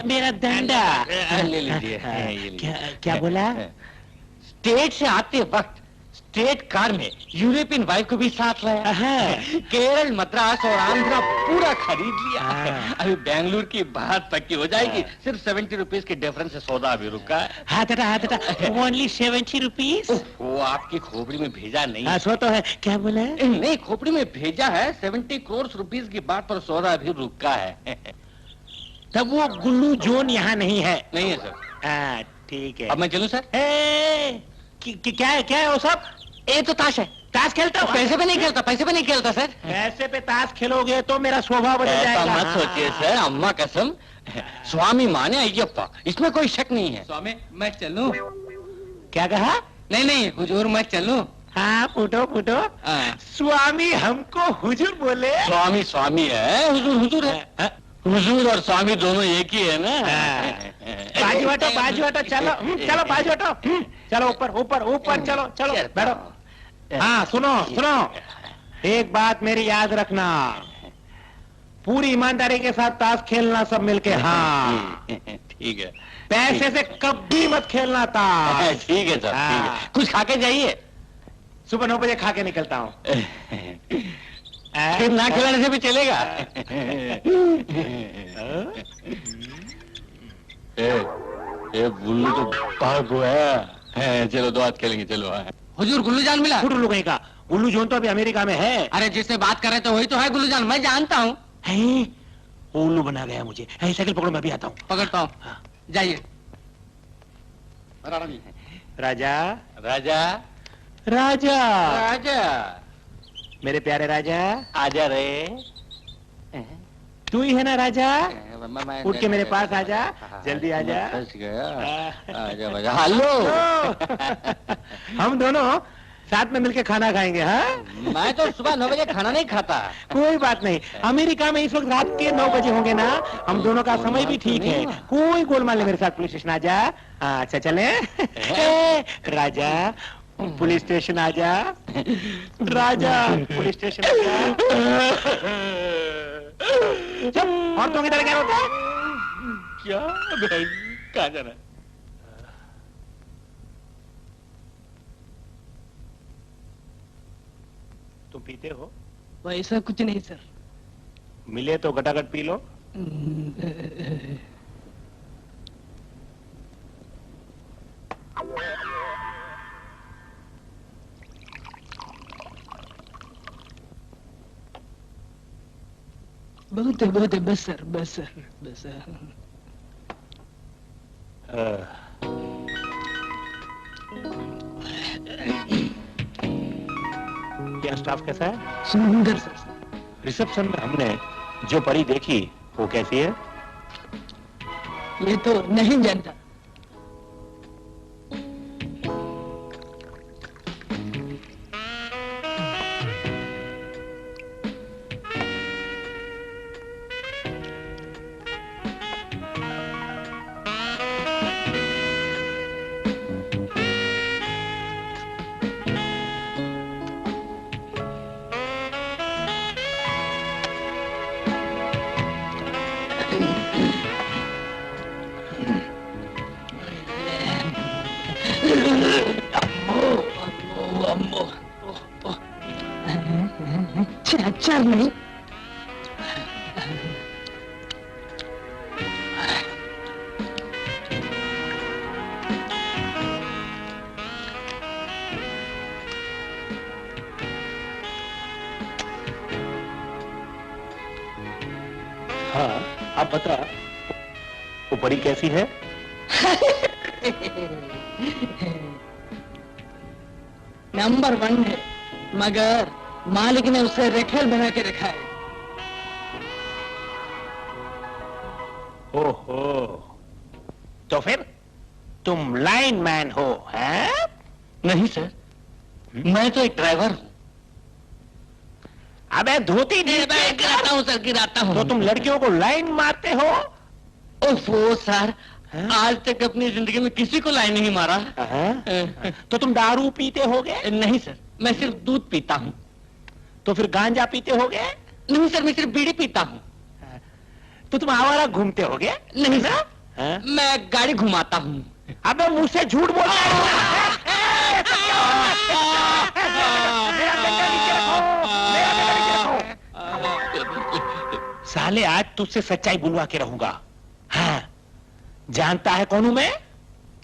मेरा डंडा ले लीजिए। क्या बोला? स्टेट से आते वक्त स्टेट कार में यूरोपियन वाइफ को भी साथ लाया। केरल, मद्रास और आंध्रा पूरा खरीद लिया। अभी बेंगलुरु की बात पक्की हो जाएगी। सिर्फ 70 रुपीज के डिफरेंस से सौदा अभी रुका है। हाँ, ओनली 70 रुपीज। वो आपकी खोपड़ी में भेजा नहीं। हाँ, सो तो है। क्या बोला? नहीं, खोपड़ी में भेजा है। 70 करोड़ रुपीज की बात पर सौदा अभी रुका है। तब वो गुल्लू जोन यहाँ नहीं है? नहीं है सर। हाँ ठीक है। अब मैं चलूं सर? क्या है वो सब? ये तो ताश है। ताश खेलता हूँ? पैसे पे नहीं खेलता, पैसे पे नहीं खेलता सर। पैसे पे ताश खेलोगे तो मेरा स्वभाव बदल जाएगा। मत सोचिए सर, अम्मा कसम। स्वामी माने अय्यप्पा, इसमें कोई शक नहीं है। स्वामी मैं चलूं? क्या कहा? नहीं हुजूर मैं चलूं? हाँ फूटो। स्वामी हमको हुजूर बोले? स्वामी स्वामी है, हुजूर हुजूर है। हुजूर और स्वामी दोनों एक ही है ना। बाजू हटो। चलो बाजू हटो। चलो ऊपर चलो बैठो। हाँ सुनो, एक बात मेरी याद रखना, पूरी ईमानदारी के साथ ताश खेलना सब मिलके। हाँ ठीक है। पैसे से कभी मत खेलना ताश। ठीक है सर, ठीक है। कुछ खा के जाइए। सुबह 9 बजे खा के निकलता हूँ। फिर ना खिलाने से भी चलेगा। गुल्लू तो भागो है। चलो 2 हाथ खेलेंगे, चलो। हुजूर गुल्लू जान मिला? गुल्लू कहीं का? गुल्लू जोन तो अभी अमेरिका में है। अरे जिससे बात कर रहे थे वही तो है गुल्लू जान, मैं जानता हूँ। उल्लू बना गया मुझे। साइकिल पकड़ो, मैं भी आता हूँ। पकड़ता हूँ। जाइए। राजा मेरे प्यारे राजा, आजा रे। तू ही है ना राजा? उठ के मेरे पास आजा, जल्दी आजा। आजा हेलो। हम दोनों साथ में मिलके खाना खाएंगे। हाँ, मैं तो सुबह 9 बजे खाना नहीं खाता। कोई बात नहीं, अमेरिका में इस वक्त रात के 9 बजे होंगे ना। हम दोनों का समय भी ठीक है। कोई गोलमाल नहीं, मेरे साथ पुलिस स्टेशन आजा। अच्छा चले। राजा पुलिस स्टेशन आजा। राजा पुलिस स्टेशन आजा। चुप, औरतों की तरह क्या होता है? क्या भाई, कहाँ जाना? पीते हो? वैसा कुछ नहीं सर। मिले तो गटागट पी लो। बहुत है बस सर, बस सर, बस सर। क्या स्टाफ कैसा है? सुंदर सर। रिसेप्शन में हमने जो परी देखी वो कैसी है? ये तो नहीं जानता। अच्छा नहीं। हाँ, आप बता वो परी कैसी है? नंबर 1 है, मगर मालिक ने उसे रेखेल बना के रखा है। ओहो, तो फिर तुम लाइन मैन हो, हैं? नहीं सर, मैं तो एक ड्राइवर हूँ। अबे धोती नहीं गिराता हूँ सर, गिराता हूँ। तो तुम लड़कियों को लाइन मारते हो? ओफो सर, आज तक अपनी जिंदगी में किसी को लाइन नहीं मारा। तो तुम दारू पीते होगे? नहीं सर, मैं सिर्फ दूध पीता हूँ। तो फिर गांजा पीते होगे? नहीं सर, मैं सिर्फ बीड़ी पीता हूँ। तो तुम आवारा घूमते होगे? नहीं सर, मैं गाड़ी घुमाता हूँ। अबे मुंह से झूठ बोल रहा है। साले आज तुझसे सच्चाई बुलवा के रहूंगा। हाँ, जानता है कौन हूं मैं?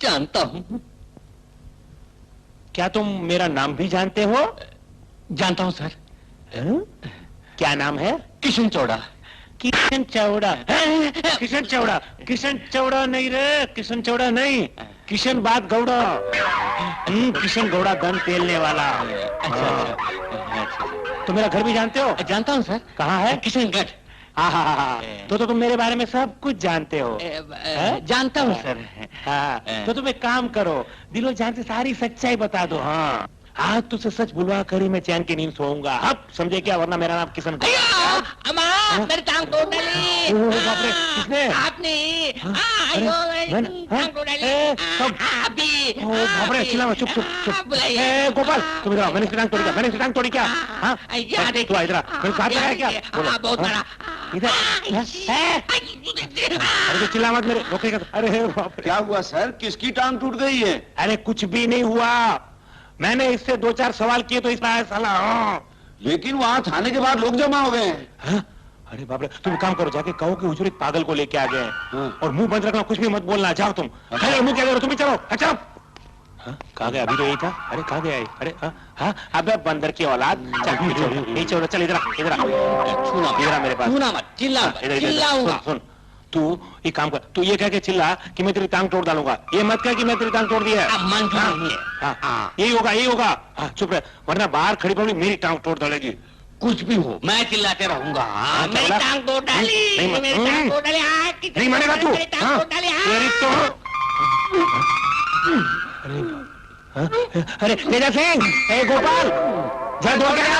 जानता हूँ। क्या तुम मेरा नाम भी जानते हो? जानता हूँ सर। क्या नाम है? किशन चौड़ा। किशन चौड़ा? किशन चौड़ा? किशन चौड़ा नहीं रे, किशन चौड़ा नहीं, किशन बात गौड़ा। किशन गौड़ा गन तेलने वाला। अच्छा। तो मेरा घर भी जानते हो? जानता हूँ सर। कहाँ है? किशनगढ़। तो तुम मेरे बारे में सब कुछ जानते हो? जानता हूँ सर। हाँ, तो तुम एक काम करो, दिलो जान से सारी सच्चाई बता दो। हाँ, आज तुझसे सच बुलवा कर ही मैं चैन की नींद सोऊंगा। अब समझे क्या? वरना मेरा नाम किशन। मेरी टांग तोड़ डाली। बाप रे, किसने? आपने। टांग तोड़ डाली। बाप रे, चिल्ला मत, चुप चुप चुप। गोपाल, तुम इधर आओ। मैंने इसकी टांग तोड़ी क्या? मैंने इसकी टांग तोड़ी क्या? हाँ, तू इधर आ। मैंने हाथ लगाया क्या? बहुत बड़ा। इधर। अरे तो चिल्ला मत, मेरे रोकेगा। अरे बाप रे, क्या हुआ सर? किसकी टांग टूट गई है? अरे कुछ भी नहीं हुआ, मैंने इससे 2-4 सवाल किए तो इसमें आया साला। लेकिन वहाँ थाने के बाद लोग जमा हो गए हैं। अरे बाप रे, तुम काम करो, जाके कहो कि हुजूर एक पागल को लेके आ गए हैं। और मुंह बंद रखना, कुछ भी मत बोलना। जाओ तुम। अरे मुंह क्या करो, तुम ही चलो। अच्छा, कहाँ गया? अभी तो यही था। अरे कहाँ गया? अरे हाँ, अबे बंदर की औलाद। चल नीचे चल, इधर इधर इधर मेरे पास। चिल्लाऊंगा। सुन, तू एक काम कर, तू ये कह के चिल्ला कि मैं तेरी टांग तोड़ डालूंगा। ये मत कह कि मैं तेरी टांग तोड़ दी है। यही होगा, यही होगा। हाँ, चुप रह, वरना बाहर खड़ी पड़ी मेरी टांग तोड़ डालेगी। कुछ भी हो, मैं चिल्लाते रहूंगा। मेरी टांग तोड़ डाली, मेरी टांग तोड़ डाली। नहीं मानेगा तू? अरे तेजा सिंह, गोपाल, जा दौड़ गया।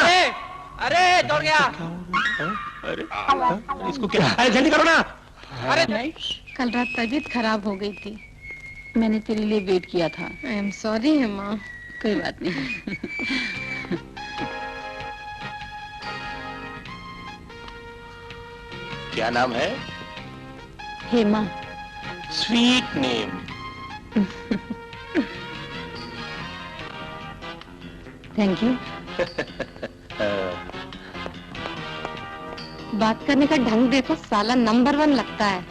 अरे दौड़ गया। अरे इसको क्या? अरे जल्दी करो ना। अरे नहीं, कल रात तबीयत खराब हो गई थी, मैंने तेरे लिए वेट किया था। I am sorry Hema. कोई बात नहीं। क्या नाम है? Hema. Sweet name. Thank you. बात करने का ढंग देखो, साला नंबर 1 लगता है।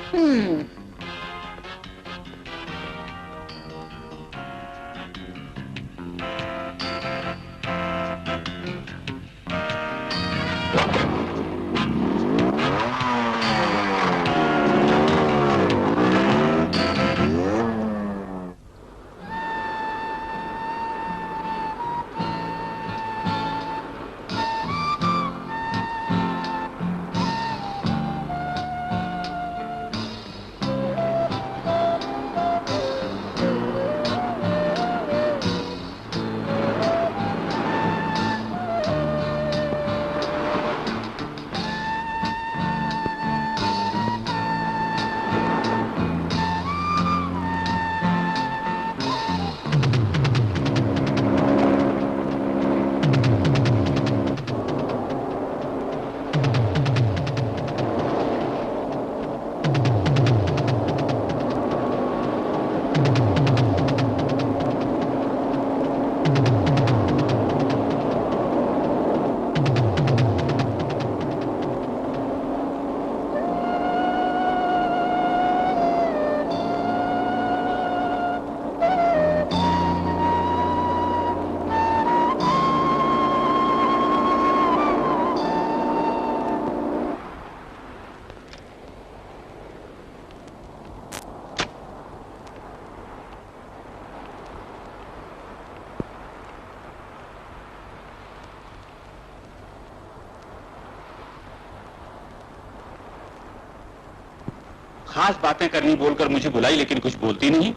खास बातें करनी बोलकर मुझे बुलाई, लेकिन कुछ बोलती नहीं।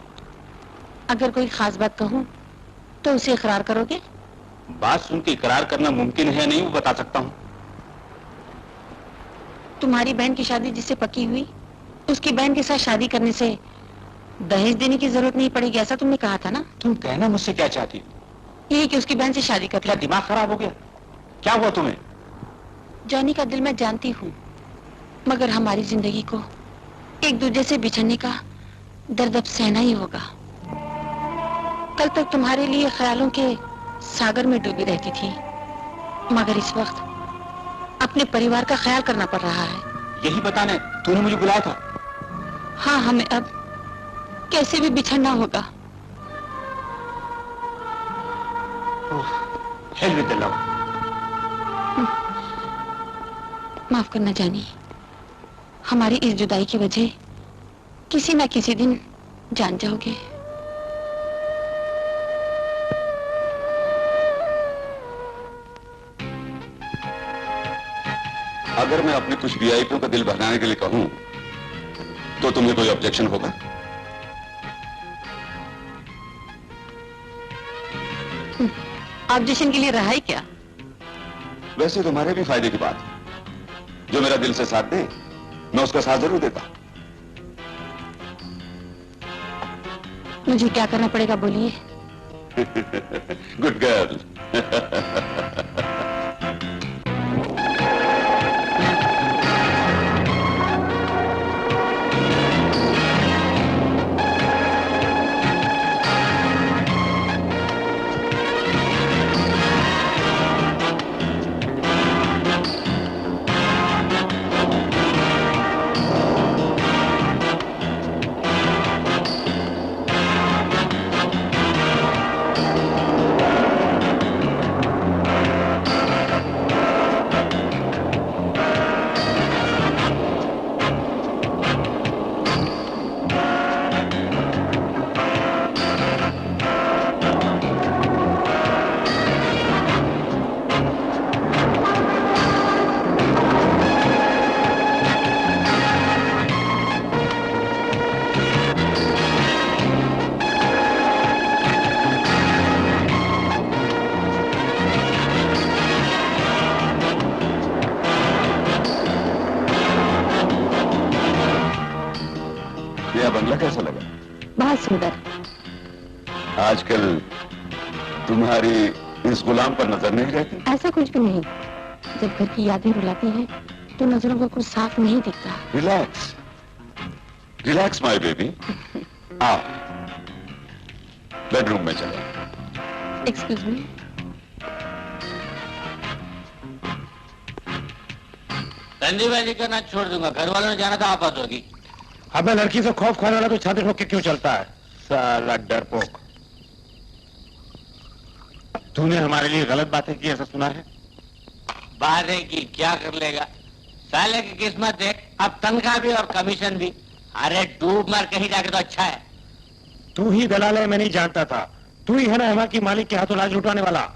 अगर कोई खास बात कहूँ तो उसे इकरार करोगे? बात सुन के इकरार करना मुमकिन है नहीं, वो बता सकता हूँ। तुम्हारी बहन की शादी जिससे पक्की हुई, उसकी बहन के साथ शादी करने से दहेज देने की जरूरत नहीं पड़ेगी, ऐसा तुमने कहा था ना? तुम कहना मुझसे क्या चाहती हो? यही कि उसकी बहन से शादी कर। क्या दिमाग खराब हो गया? क्या हुआ तुम्हें? जॉनी का दिल मैं जानती हूँ, मगर हमारी जिंदगी को एक दूसरे से बिछड़ने का दर्द अब सहना ही होगा। कल तक तुम्हारे लिए ख्यालों के सागर में डूबी रहती थी, मगर इस वक्त अपने परिवार का ख्याल करना पड़ रहा है। यही बताने तूने मुझे बुलाया था? हाँ, हमें अब कैसे भी बिछड़ना होगा। Hell with the love. माफ करना जानी, हमारी इस जुदाई की वजह किसी न किसी दिन जान जाओगे। अगर मैं अपने कुछ वीआईपीओं का दिल बहलाने के लिए कहूं तो तुम्हें कोई ऑब्जेक्शन होगा? ऑब्जेक्शन के लिए रहा है क्या? वैसे तुम्हारे भी फायदे की बात है। जो मेरा दिल से साथ दे, मैं उसका साथ जरूर देता हूं। मुझे क्या करना पड़ेगा बोलिए? Good girl. बंगला कैसा लगा? बहुत सुंदर। आजकल तुम्हारी इस गुलाम पर नजर नहीं रहती? ऐसा कुछ भी नहीं, जब घर की यादें रुलाती हैं तो नजरों को कुछ साफ नहीं दिखता। Relax, relax my baby. आओ बेडरूम में चलो। Excuse me. धंधेबाजी करना छोड़ दूंगा, घर वालों ने जाना था आफत होगी। अब मैं लड़की से खौफ खाने वाला तो छाती ठोक के क्यों चलता है? साला डरपोक। तूने हमारे लिए गलत बातें की ऐसा सुना है? बातें की क्या कर लेगा साले की किस्मत देख, अब तनख्वाह भी और कमीशन भी। अरे डूब मर कहीं जाके तो अच्छा है। तू ही दलाल है, मैं नहीं जानता था। तू ही है ना हेमा की मालिक के हाथों लाज लुटाने वाला।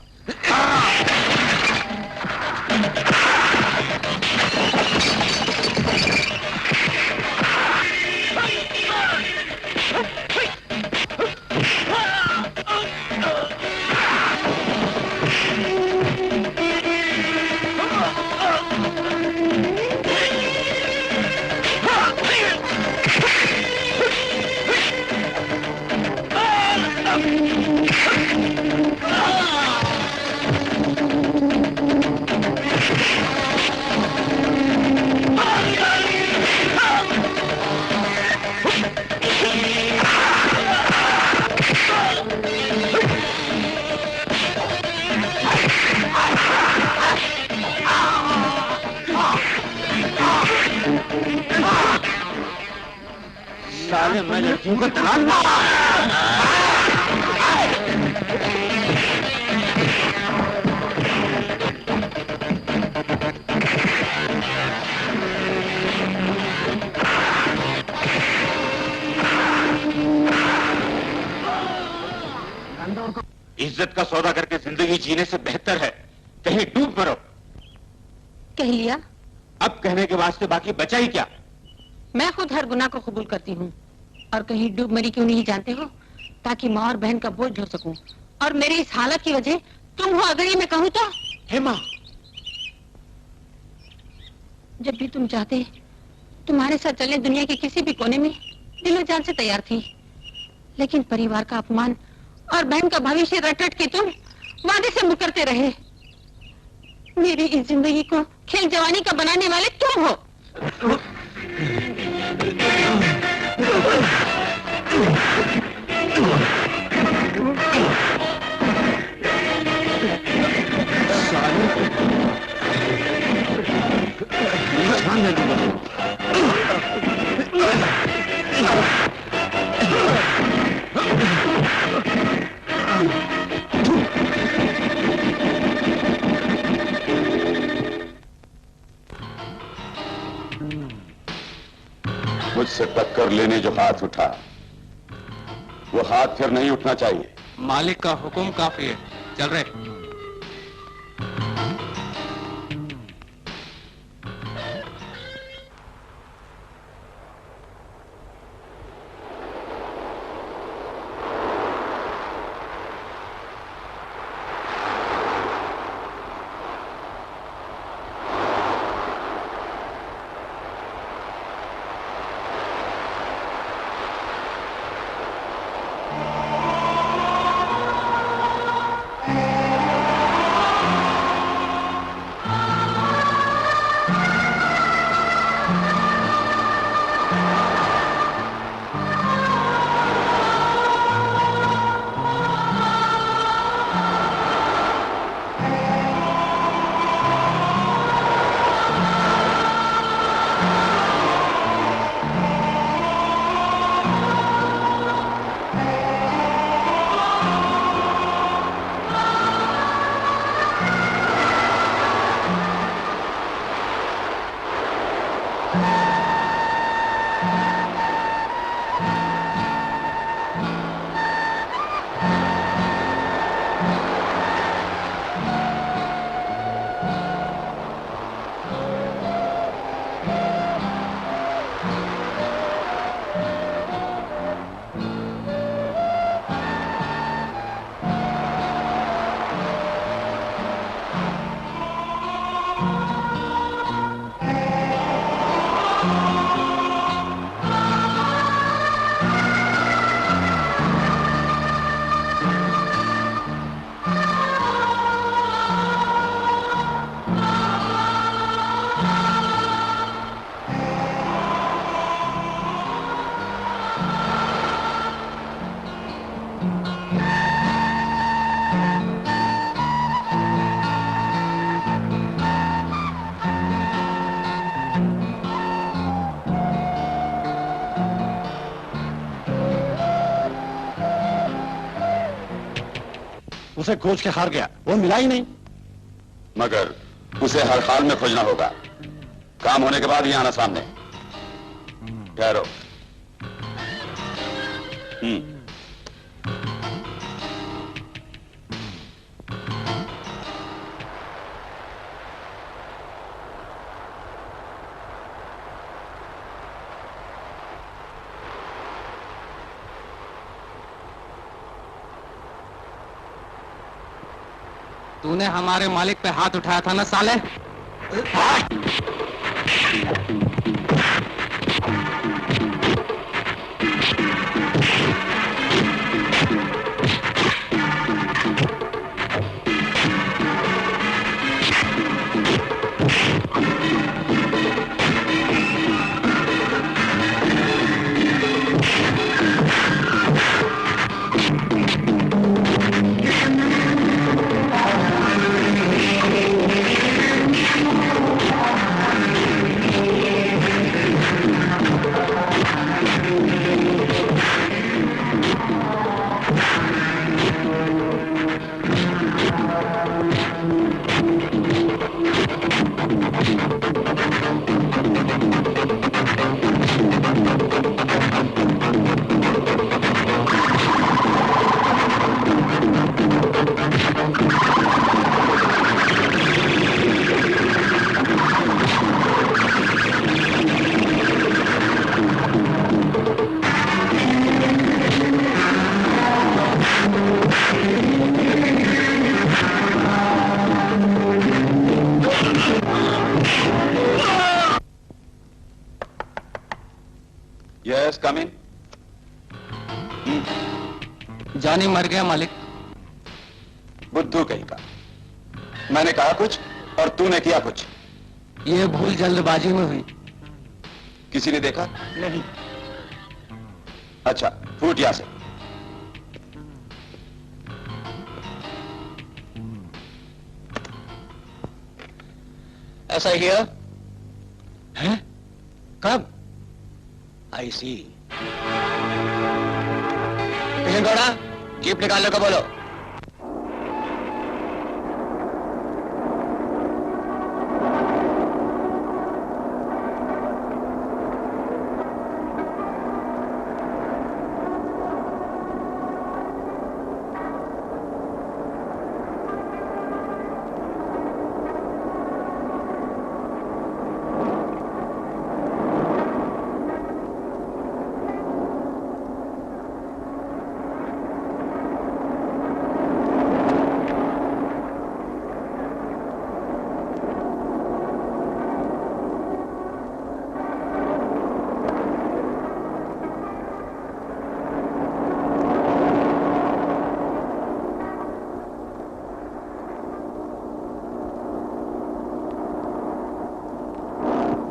साले मैं लड़कियों को दलाल इज्जत का सौदा करके जिंदगी जीने से बेहतर है कहीं डूब मरो। कह लिया? अब कहने के वास्ते बाकी बचा ही क्या? मैं खुद हर गुनाह को कबूल करती हूँ और कहीं डूब मरी क्यों नहीं जानते हो, ताकि माँ और बहन का बोझ ढो सकूं। और मेरी इस हालत की वजह तुम हो, अगर ये मैं कहूँ तो। हेमा, जब भी तुम चाहते तुम्हारे साथ चलने दुनिया के किसी भी कोने में दिलो जान से तैयार थी, लेकिन परिवार का अपमान और बहन का भविष्य रट रट के तुम वादे से मुकरते रहे। मेरी इस जिंदगी को खेल जवानी का बनाने वाले तुम हो। मुझसे टक्कर लेने जो हाथ उठा, वो हाथ फिर नहीं उठना चाहिए। मालिक का हुक्म काफी है, चल रहे। उसे खोज के हार गया, वो मिला ही नहीं। मगर उसे हर हाल में खोजना होगा, काम होने के बाद ही आना सामने। ठहरो। तूने हमारे मालिक पे हाथ उठाया था ना साले? यस, कम इन। जॉनी मर गया मालिक। बुद्धू कहीं का। मैंने कहा कुछ और तूने किया कुछ। ये भूल जल्दबाजी में हुई। किसी ने देखा? नहीं। अच्छा, फूट यहां से। ऐसा ही है? कब? आई सी। किशन गौड़ा, जीप निकालने को बोलो।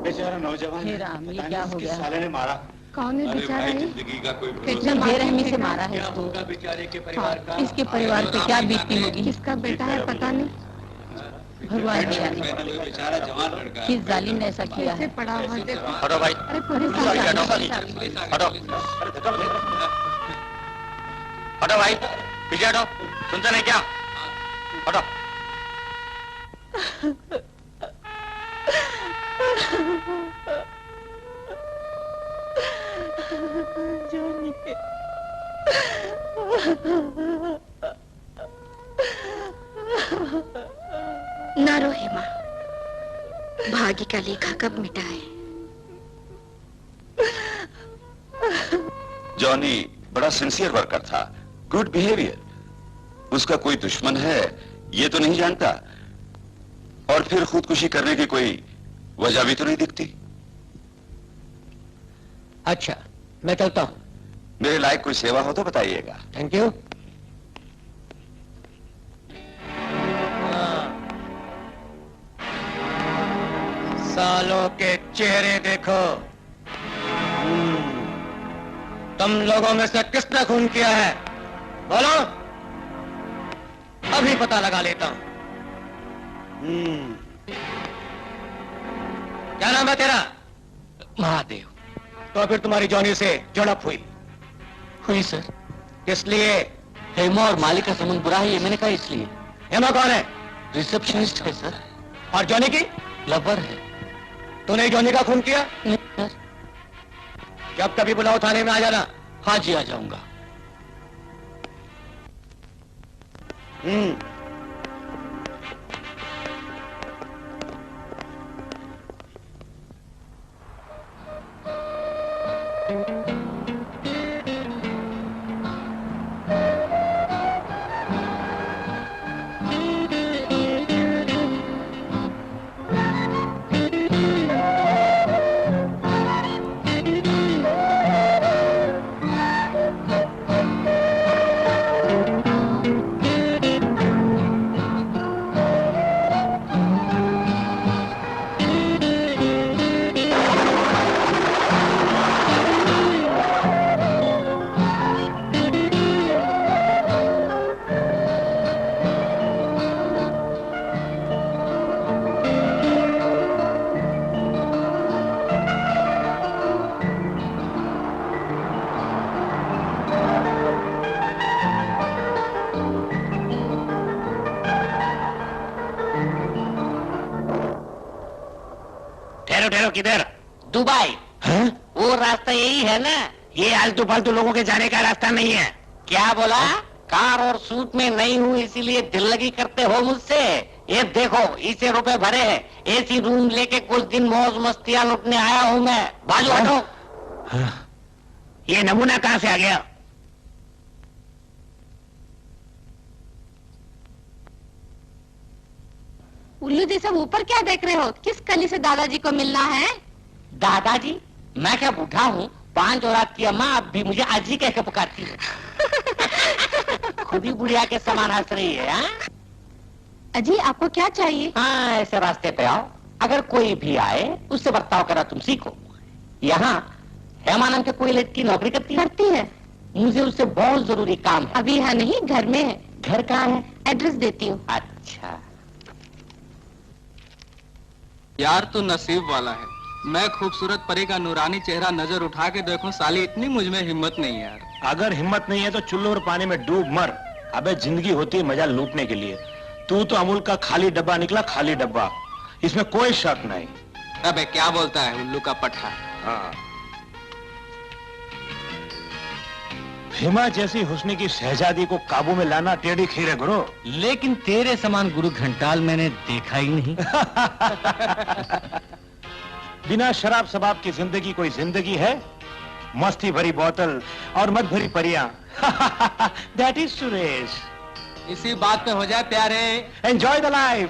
बेचारा नौजवान हे राम, ये क्या हो गया? साले ने मारा। कौन है बेचारा ये? जिंदगी का कोई कितनी बेरहमी से मारा है इसको। बेचारे के परिवार का। इसके परिवार पे क्या बीतती होगी। किसका बेटा है पता नहीं। भगवान जाने बेचारा जवान लड़का। किस जालिम ने ऐसा किया कैसे है। पड़ा हुआ देखो। हटो भाई, अरे पुलिस आ हटो, गई। हटो, हटो भाई, पीछे हटो। सुनते नहीं क्या? हटो। जॉनी। ना रो हेमा, भाग्य का लेखा कब मिटा है। जॉनी बड़ा सिंसियर वर्कर था, गुड बिहेवियर। उसका कोई दुश्मन है ये तो नहीं जानता, और फिर खुदकुशी करने की कोई वजह भी तो नहीं दिखती। अच्छा, मैं चलता हूँ। मेरे लायक कोई सेवा हो तो बताइएगा। Thank you. सालों के चेहरे देखो। तुम लोगों में से किसने खून किया है? बोलो, अभी पता लगा लेता हूं। क्या नाम है तेरा? महादेव। तो फिर तुम्हारी जॉनी से झड़प हुई? हुई सर। किस लिए? हेमा और मालिक का संबंध बुरा है, ये मैंने कहा इसलिए। हेमा कौन है? रिसेप्शनिस्ट है सर। और जॉनी की? लवर है। तूने जॉनी का खून किया? नहीं सर। जब कभी बुलाओ थाने में आ जाना। हाँ जी, आ जाऊंगा। ठहरो, किधर? दुबई। हाँ? वो रास्ता यही है ना? ये आलतू फालतू लोगों के जाने का रास्ता नहीं है। क्या बोला? कार और सूट में नहीं हूँ इसीलिए दिल लगी करते हो मुझसे? ये देखो, इसे रुपए भरे हैं, एसी रूम लेके कुछ दिन मौज मस्तियां लुटने आया हूँ मैं। बाजू हटो। हाँ? ये नमूना कहाँ से आ गया? उल्लू जी, सब ऊपर क्या देख रहे हो? किस कली से दादाजी को मिलना है? दादाजी? मैं क्या बूढ़ा हूँ? 5 औलाद की अम्मा अब भी मुझे आजी कह के पुकारती है। खुद ही बुढ़िया के समान हंस रही है। हाँ? अजी, आपको क्या चाहिए? हाँ, ऐसे रास्ते पे आओ, अगर कोई भी आए उससे बर्ताव करा तुम सीखो। यहाँ हेमा नाम के कोई लड़की नौकरी करती है। मुझे उससे बहुत जरूरी काम है। अभी यहाँ नहीं, घर में है। घर कहाँ है? एड्रेस देती हूँ। अच्छा। यार तू नसीब वाला है। मैं खूबसूरत परी का नूरानी चेहरा नजर उठा के देखूं, साली इतनी मुझ में हिम्मत नहीं है यार। अगर हिम्मत नहीं है तो चुल्लू और पानी में डूब मर। अबे जिंदगी होती है मजा लूटने के लिए। तू तो अमूल का खाली डब्बा निकला, खाली डब्बा, इसमें कोई शक नहीं। अबे क्या बोलता है उल्लू का पट्टा। हाँ। हिमा जैसी हुस्न की शहजादी को काबू में लाना टेढ़ी खीर है गुरु। लेकिन तेरे समान गुरु घंटाल मैंने देखा ही नहीं। बिना शराब शबाब की जिंदगी कोई जिंदगी है? मस्ती भरी बोतल और मत भरी परियां। That is Suresh. इसी बात पे हो जाए प्यारे। Enjoy the life.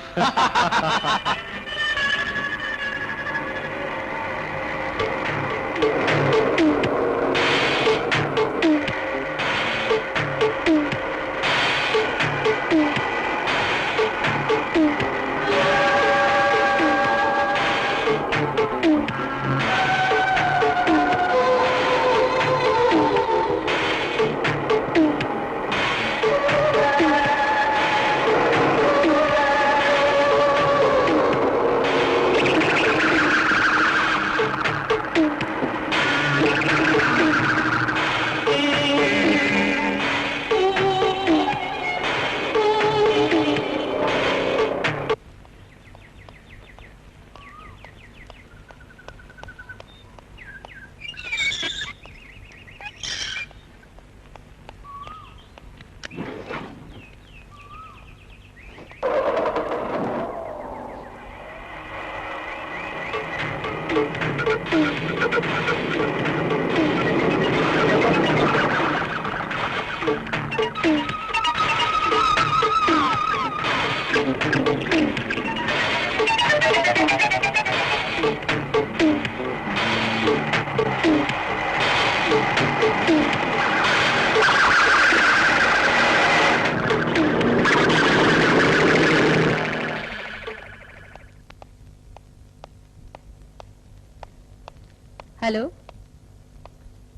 Hello.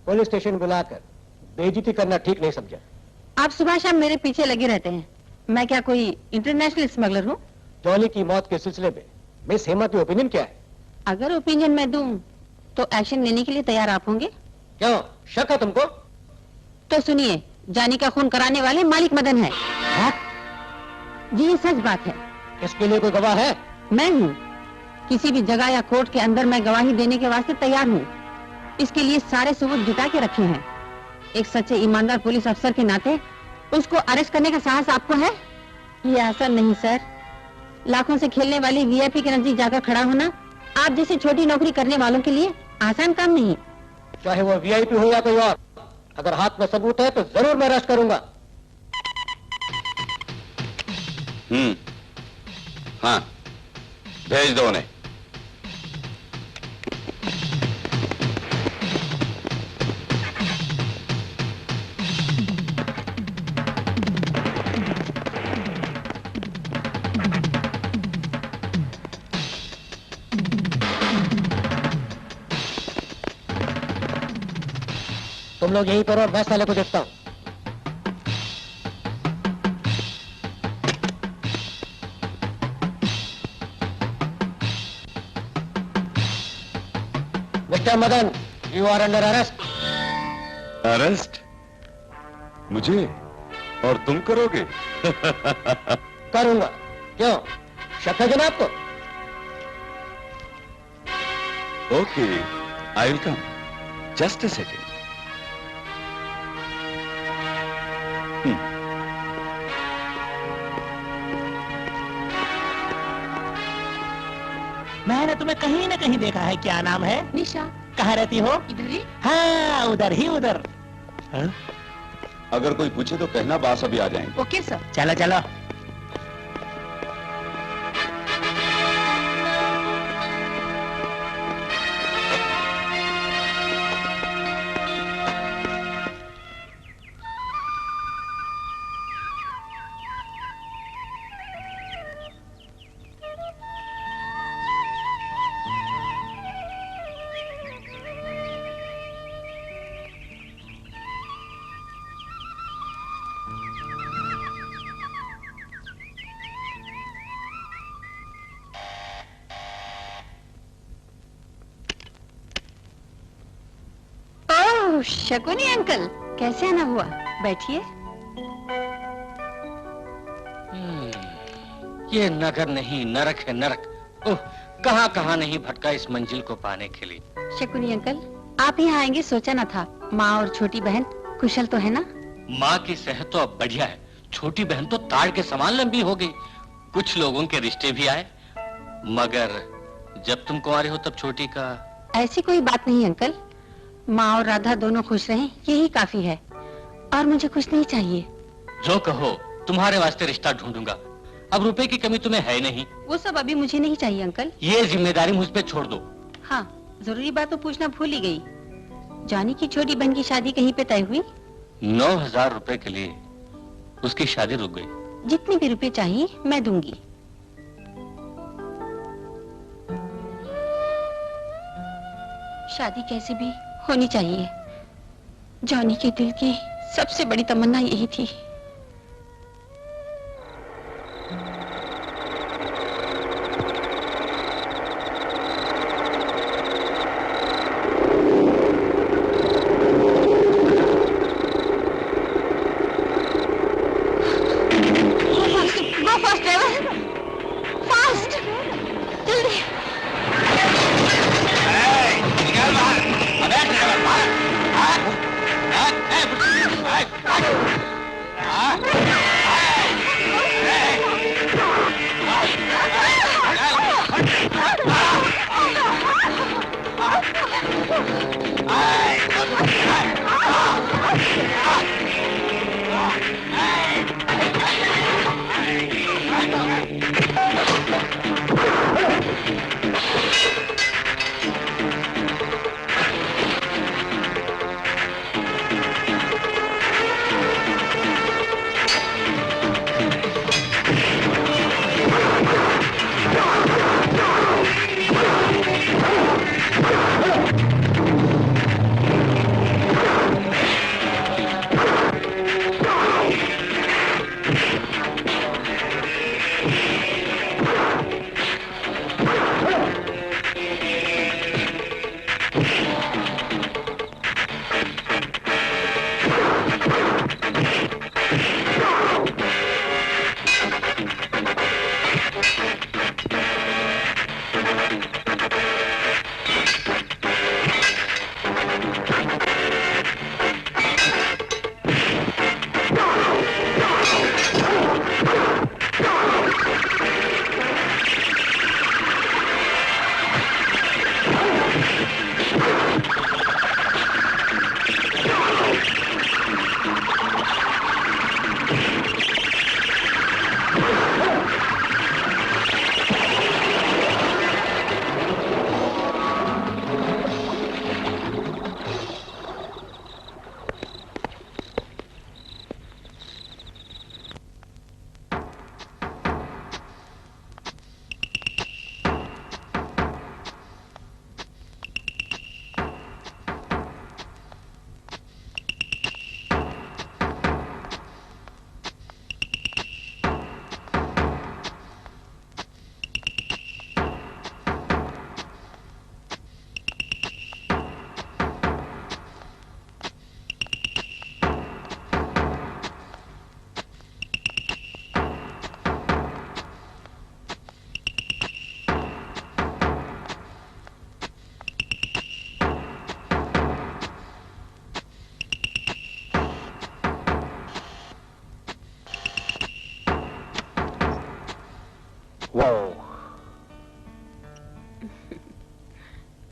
Police station बुलाकर बेइज्जती करना ठीक नहीं समझा। आप सुबह शाम मेरे पीछे लगे रहते हैं। मैं क्या कोई इंटरनेशनल स्मगलर हूँ? जॉनी की मौत के सिलसिले में मिस हेमा की ओपिनियन क्या है? अगर ओपिनियन मैं दूं तो एक्शन लेने के लिए तैयार आप होंगे? क्यों, शक है तुमको? तो सुनिए, जानी का खून कराने वाले मालिक मदन है। जी ये सच बात है। इसके लिए कोई गवाह है? मैं हूँ। किसी भी जगह या कोर्ट के अंदर मैं गवाही देने के वास्ते तैयार हूँ। इसके लिए सारे सबूत जुटा के रखे हैं। एक सच्चे ईमानदार पुलिस अफसर के नाते उसको अरेस्ट करने का साहस आपको है? ये आसान नहीं सर। लाखों से खेलने वाली वीआईपी के नजदीक जाकर खड़ा होना आप जैसे छोटी नौकरी करने वालों के लिए आसान काम नहीं। चाहे वो वीआईपी हो या कोई और, अगर हाथ में सबूत है तो जरूर मैं अरेस्ट करूंगा। हाँ, भेज दो उन्हें। तुम लोग यहीं पर और मैं साले को देखता हूँ। Mister Madan, you are under arrest. Arrest? मुझे? और तुम करोगे? करूंगा। क्यों, शक है जनाब को? Okay, I will come. Just a second. मैंने तुम्हें कहीं न कहीं देखा है। क्या नाम है? निशा। कहाँ रहती हो? इधर ही। हाँ, उधर ही उधर। अगर कोई पूछे तो कहना बास अभी आ जाएंगे। Okay sir. चलो चलो। शकुनी अंकल, कैसे आना हुआ? बैठिए। ये नगर नहीं नरक है, नरक। ओह, कहाँ कहाँ नहीं भटका इस मंजिल को पाने के लिए। शकुनी अंकल, आप यहाँ आएंगे सोचा न था। माँ और छोटी बहन कुशल तो है ना? माँ की सेहत तो अब बढ़िया है, छोटी बहन तो ताड़ के समान लंबी हो गई। कुछ लोगों के रिश्ते भी आए, मगर जब तुम कुंवारे हो तब छोटी का। ऐसी कोई बात नहीं अंकल, माँ और राधा दोनों खुश रहें यही काफी है, और मुझे कुछ नहीं चाहिए। जो कहो, तुम्हारे वास्ते रिश्ता ढूंढूंगा। अब रुपए की कमी तुम्हें है नहीं। वो सब अभी मुझे नहीं चाहिए अंकल। ये जिम्मेदारी मुझ पे छोड़ दो। हाँ, जरूरी बात तो पूछना भूल ही गई। जानी की छोटी बहन की शादी कहीं पे तय हुई? 9,000 रुपए के लिए उसकी शादी रुक गई। जितने भी रुपए चाहिए मैं दूंगी। शादी कैसे भी होनी चाहिए। जॉनी के दिल की सबसे बड़ी तमन्ना यही थी।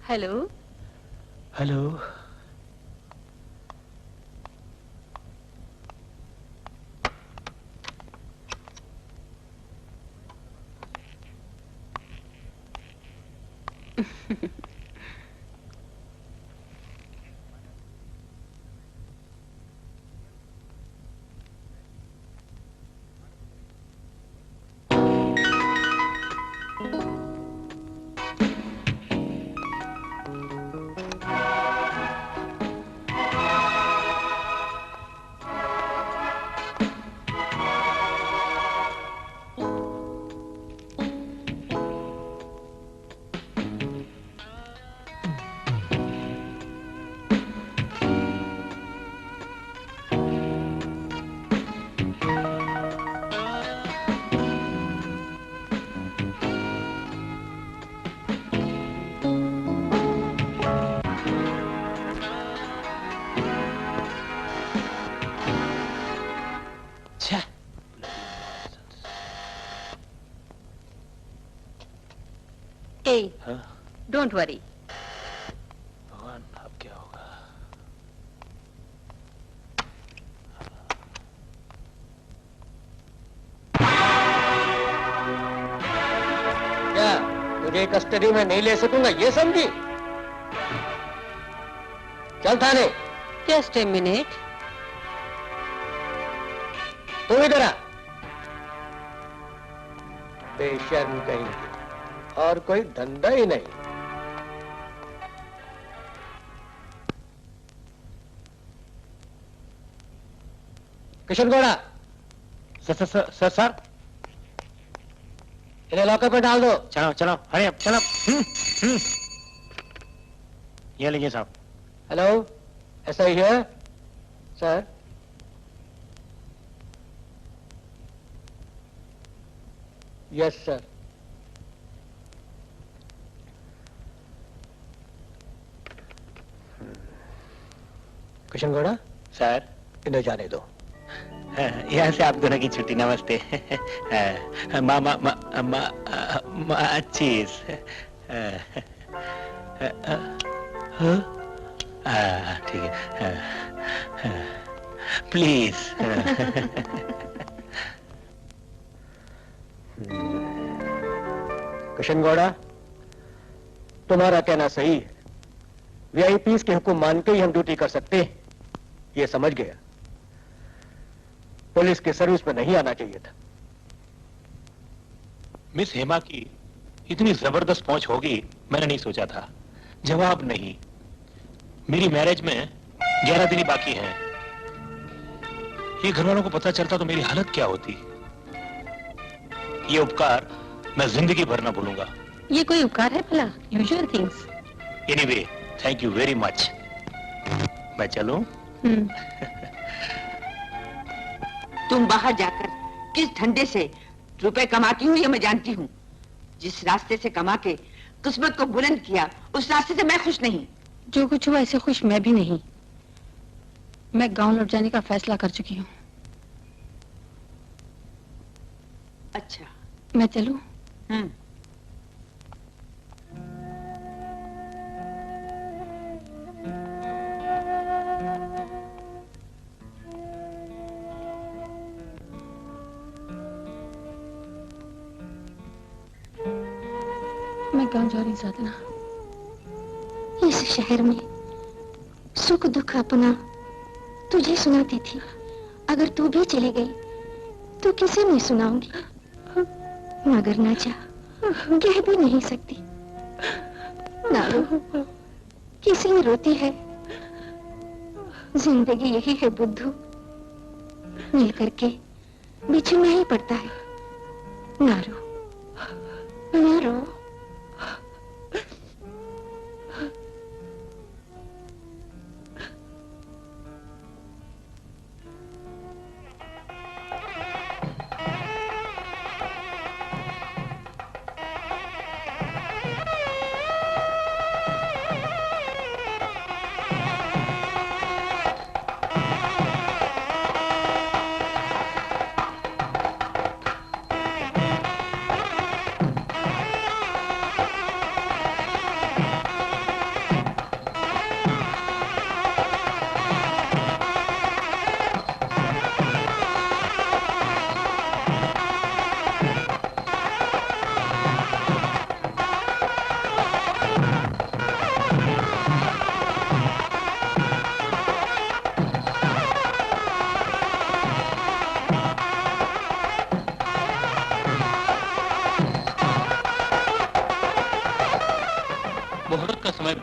हेलो। हेलो। Don't worry. भगवान अब क्या होगा? क्या तुझे कस्टडी में नहीं ले सकूंगा ये समझी? चल थाने। Just a minute. तू इधर आ। बेशर्म कहीं और कोई धंधा ही नहीं। किशन गौड़ा। सर इन्हें लॉकर पे डाल दो। चलो चलो, हरी अब चलो। ये लीजिए साहब। हेलो, ऐसा ही है sir? Yes sir. Kishan Gowda. Sir. इन्हें जाने दो। यहाँ से आप दोनों की छुट्टी। नमस्ते। चीज। ठीक है, प्लीज। किशन गौड़ा, तुम्हारा कहना सही है। वीआईपीज़ के हुक्म मान के ही हम ड्यूटी कर सकते हैं, ये समझ गया। पुलिस के सर्विस में नहीं आना चाहिए था। मिस हेमा की इतनी जबरदस्त पहुंच होगी मैंने नहीं सोचा था। जवाब नहीं। मेरी मैरिज में 11 दिन ही बाकी हैं। ये घर वालों को पता चलता तो मेरी हालत क्या होती। ये उपकार मैं जिंदगी भर ना भूलूंगा। ये कोई उपकार है भला? Usual things. Anyway, thank you very much. मैं चलूं? तुम बाहर जाकर किस धंधे से रुपए कमाती हो ये मैं जानती हूँ। जिस रास्ते से कमा के किस्मत को बुलंद किया उस रास्ते से मैं खुश नहीं। जो कुछ हुआ ऐसे खुश मैं भी नहीं। मैं गांव लौट जाने का फैसला कर चुकी हूँ। अच्छा, मैं चलूं? मैं गांव जा रही साधना। इस शहर में सुख दुख अपना तुझे सुनाती थी। अगर तू भी चली गई तो किसे मैं सुनाऊंगी? मगर ना जा, कह भी नहीं सकती। ना रो, किसी में रोती है। जिंदगी यही है बुद्धू, मिल करके बिछड़ना ही पड़ता है। ना रो, ना रो।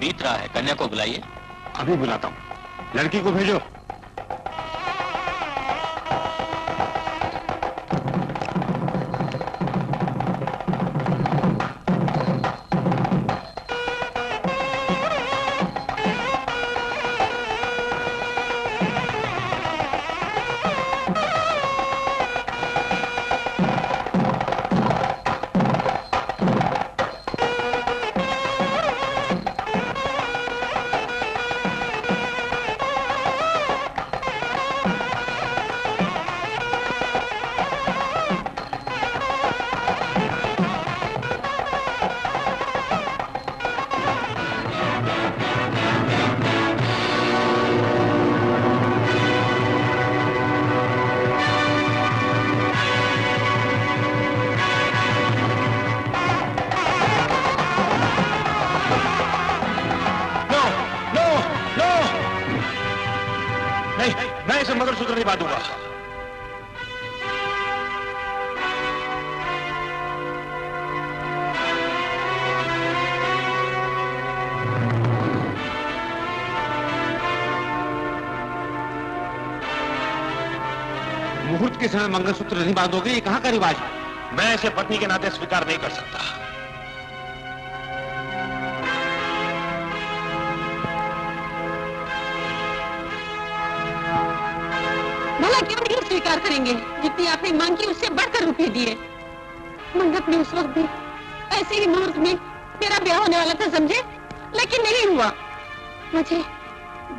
बीत रहा है, कन्या को बुलाइए। अभी बुलाता हूँ, लड़की को भेजो। मैं इसे मंगलसूत्र नहीं बांधूंगा। मुहूर्त के समय मंगलसूत्र नहीं बांधोगे, ये कहाँ का रिवाज है? मैं इसे पत्नी के नाते स्वीकार नहीं कर सकता। भला क्यों नहीं स्वीकार करेंगे? जितनी आपने मांग की उससे बढ़कर रुपये दिए। मंडप में उस वक्त भी ऐसे ही मुहूर्त में मेरा ब्याह होने वाला था, समझे? लेकिन नहीं हुआ। मुझे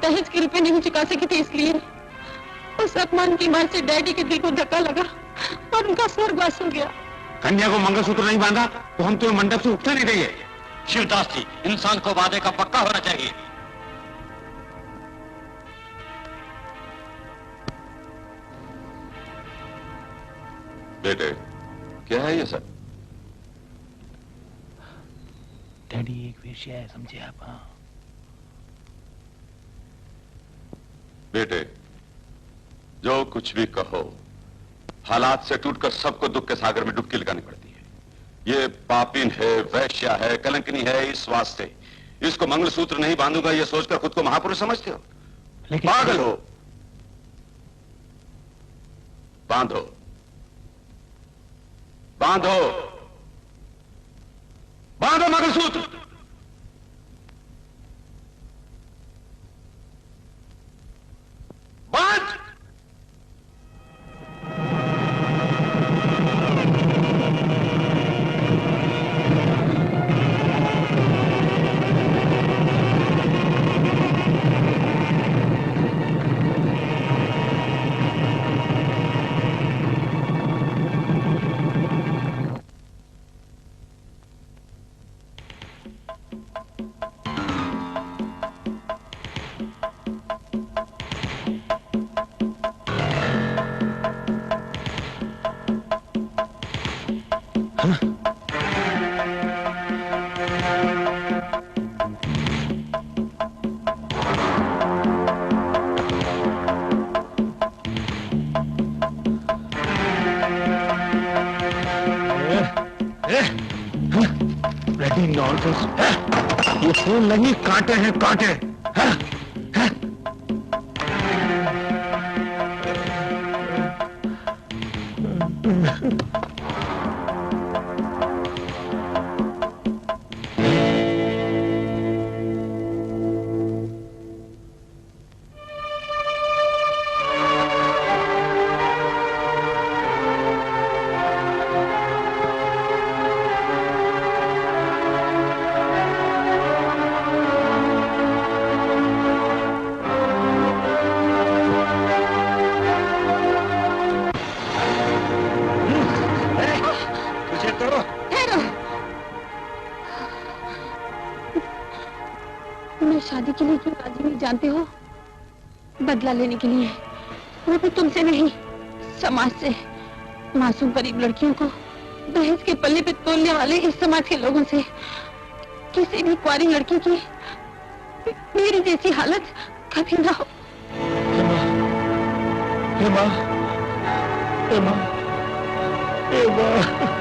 दहेज के रुपए नहीं चुका सके थे, इसलिए उस अपमान की मार से डैडी के दिल को धक्का लगा और उनका स्वर्गवास हो गया। कन्या को मंगलसूत्र नहीं बांधा तो हम तुम्हें मंडप से उठने नहीं देंगे। शिवदास जी, इंसान को वादे का पक्का होना चाहिए। बेटे, क्या है ये सब? डैडी एक विषय है, समझे आप? हाँ बेटे, जो कुछ भी कहो, हालात से टूटकर सबको दुख के सागर में डुबकी लगानी पड़ती है। ये पापिन है, वैश्या है, कलंकनी है, इस वास्ते इसको मंगलसूत्र नहीं बांधूंगा ये सोचकर खुद को महापुरुष समझते हो? पागल हो। बांधो, बांधो, बांधो मंगलसूत्र। बांध। ये फूल नहीं, कांटे हैं, कांटे। हाँ? हाँ? शादी के लिए क्यों राजी नहीं जानते हो? बदला लेने के लिए, वो भी तुमसे नहीं, समाज से। मासूम गरीब लड़कियों को दहेज के पल्ले पे तोलने वाले इस समाज के लोगों से किसी भी कुंवारी लड़की की मेरी जैसी हालत कभी ना हो। हेमा, हेमा, हेमा, हेमा।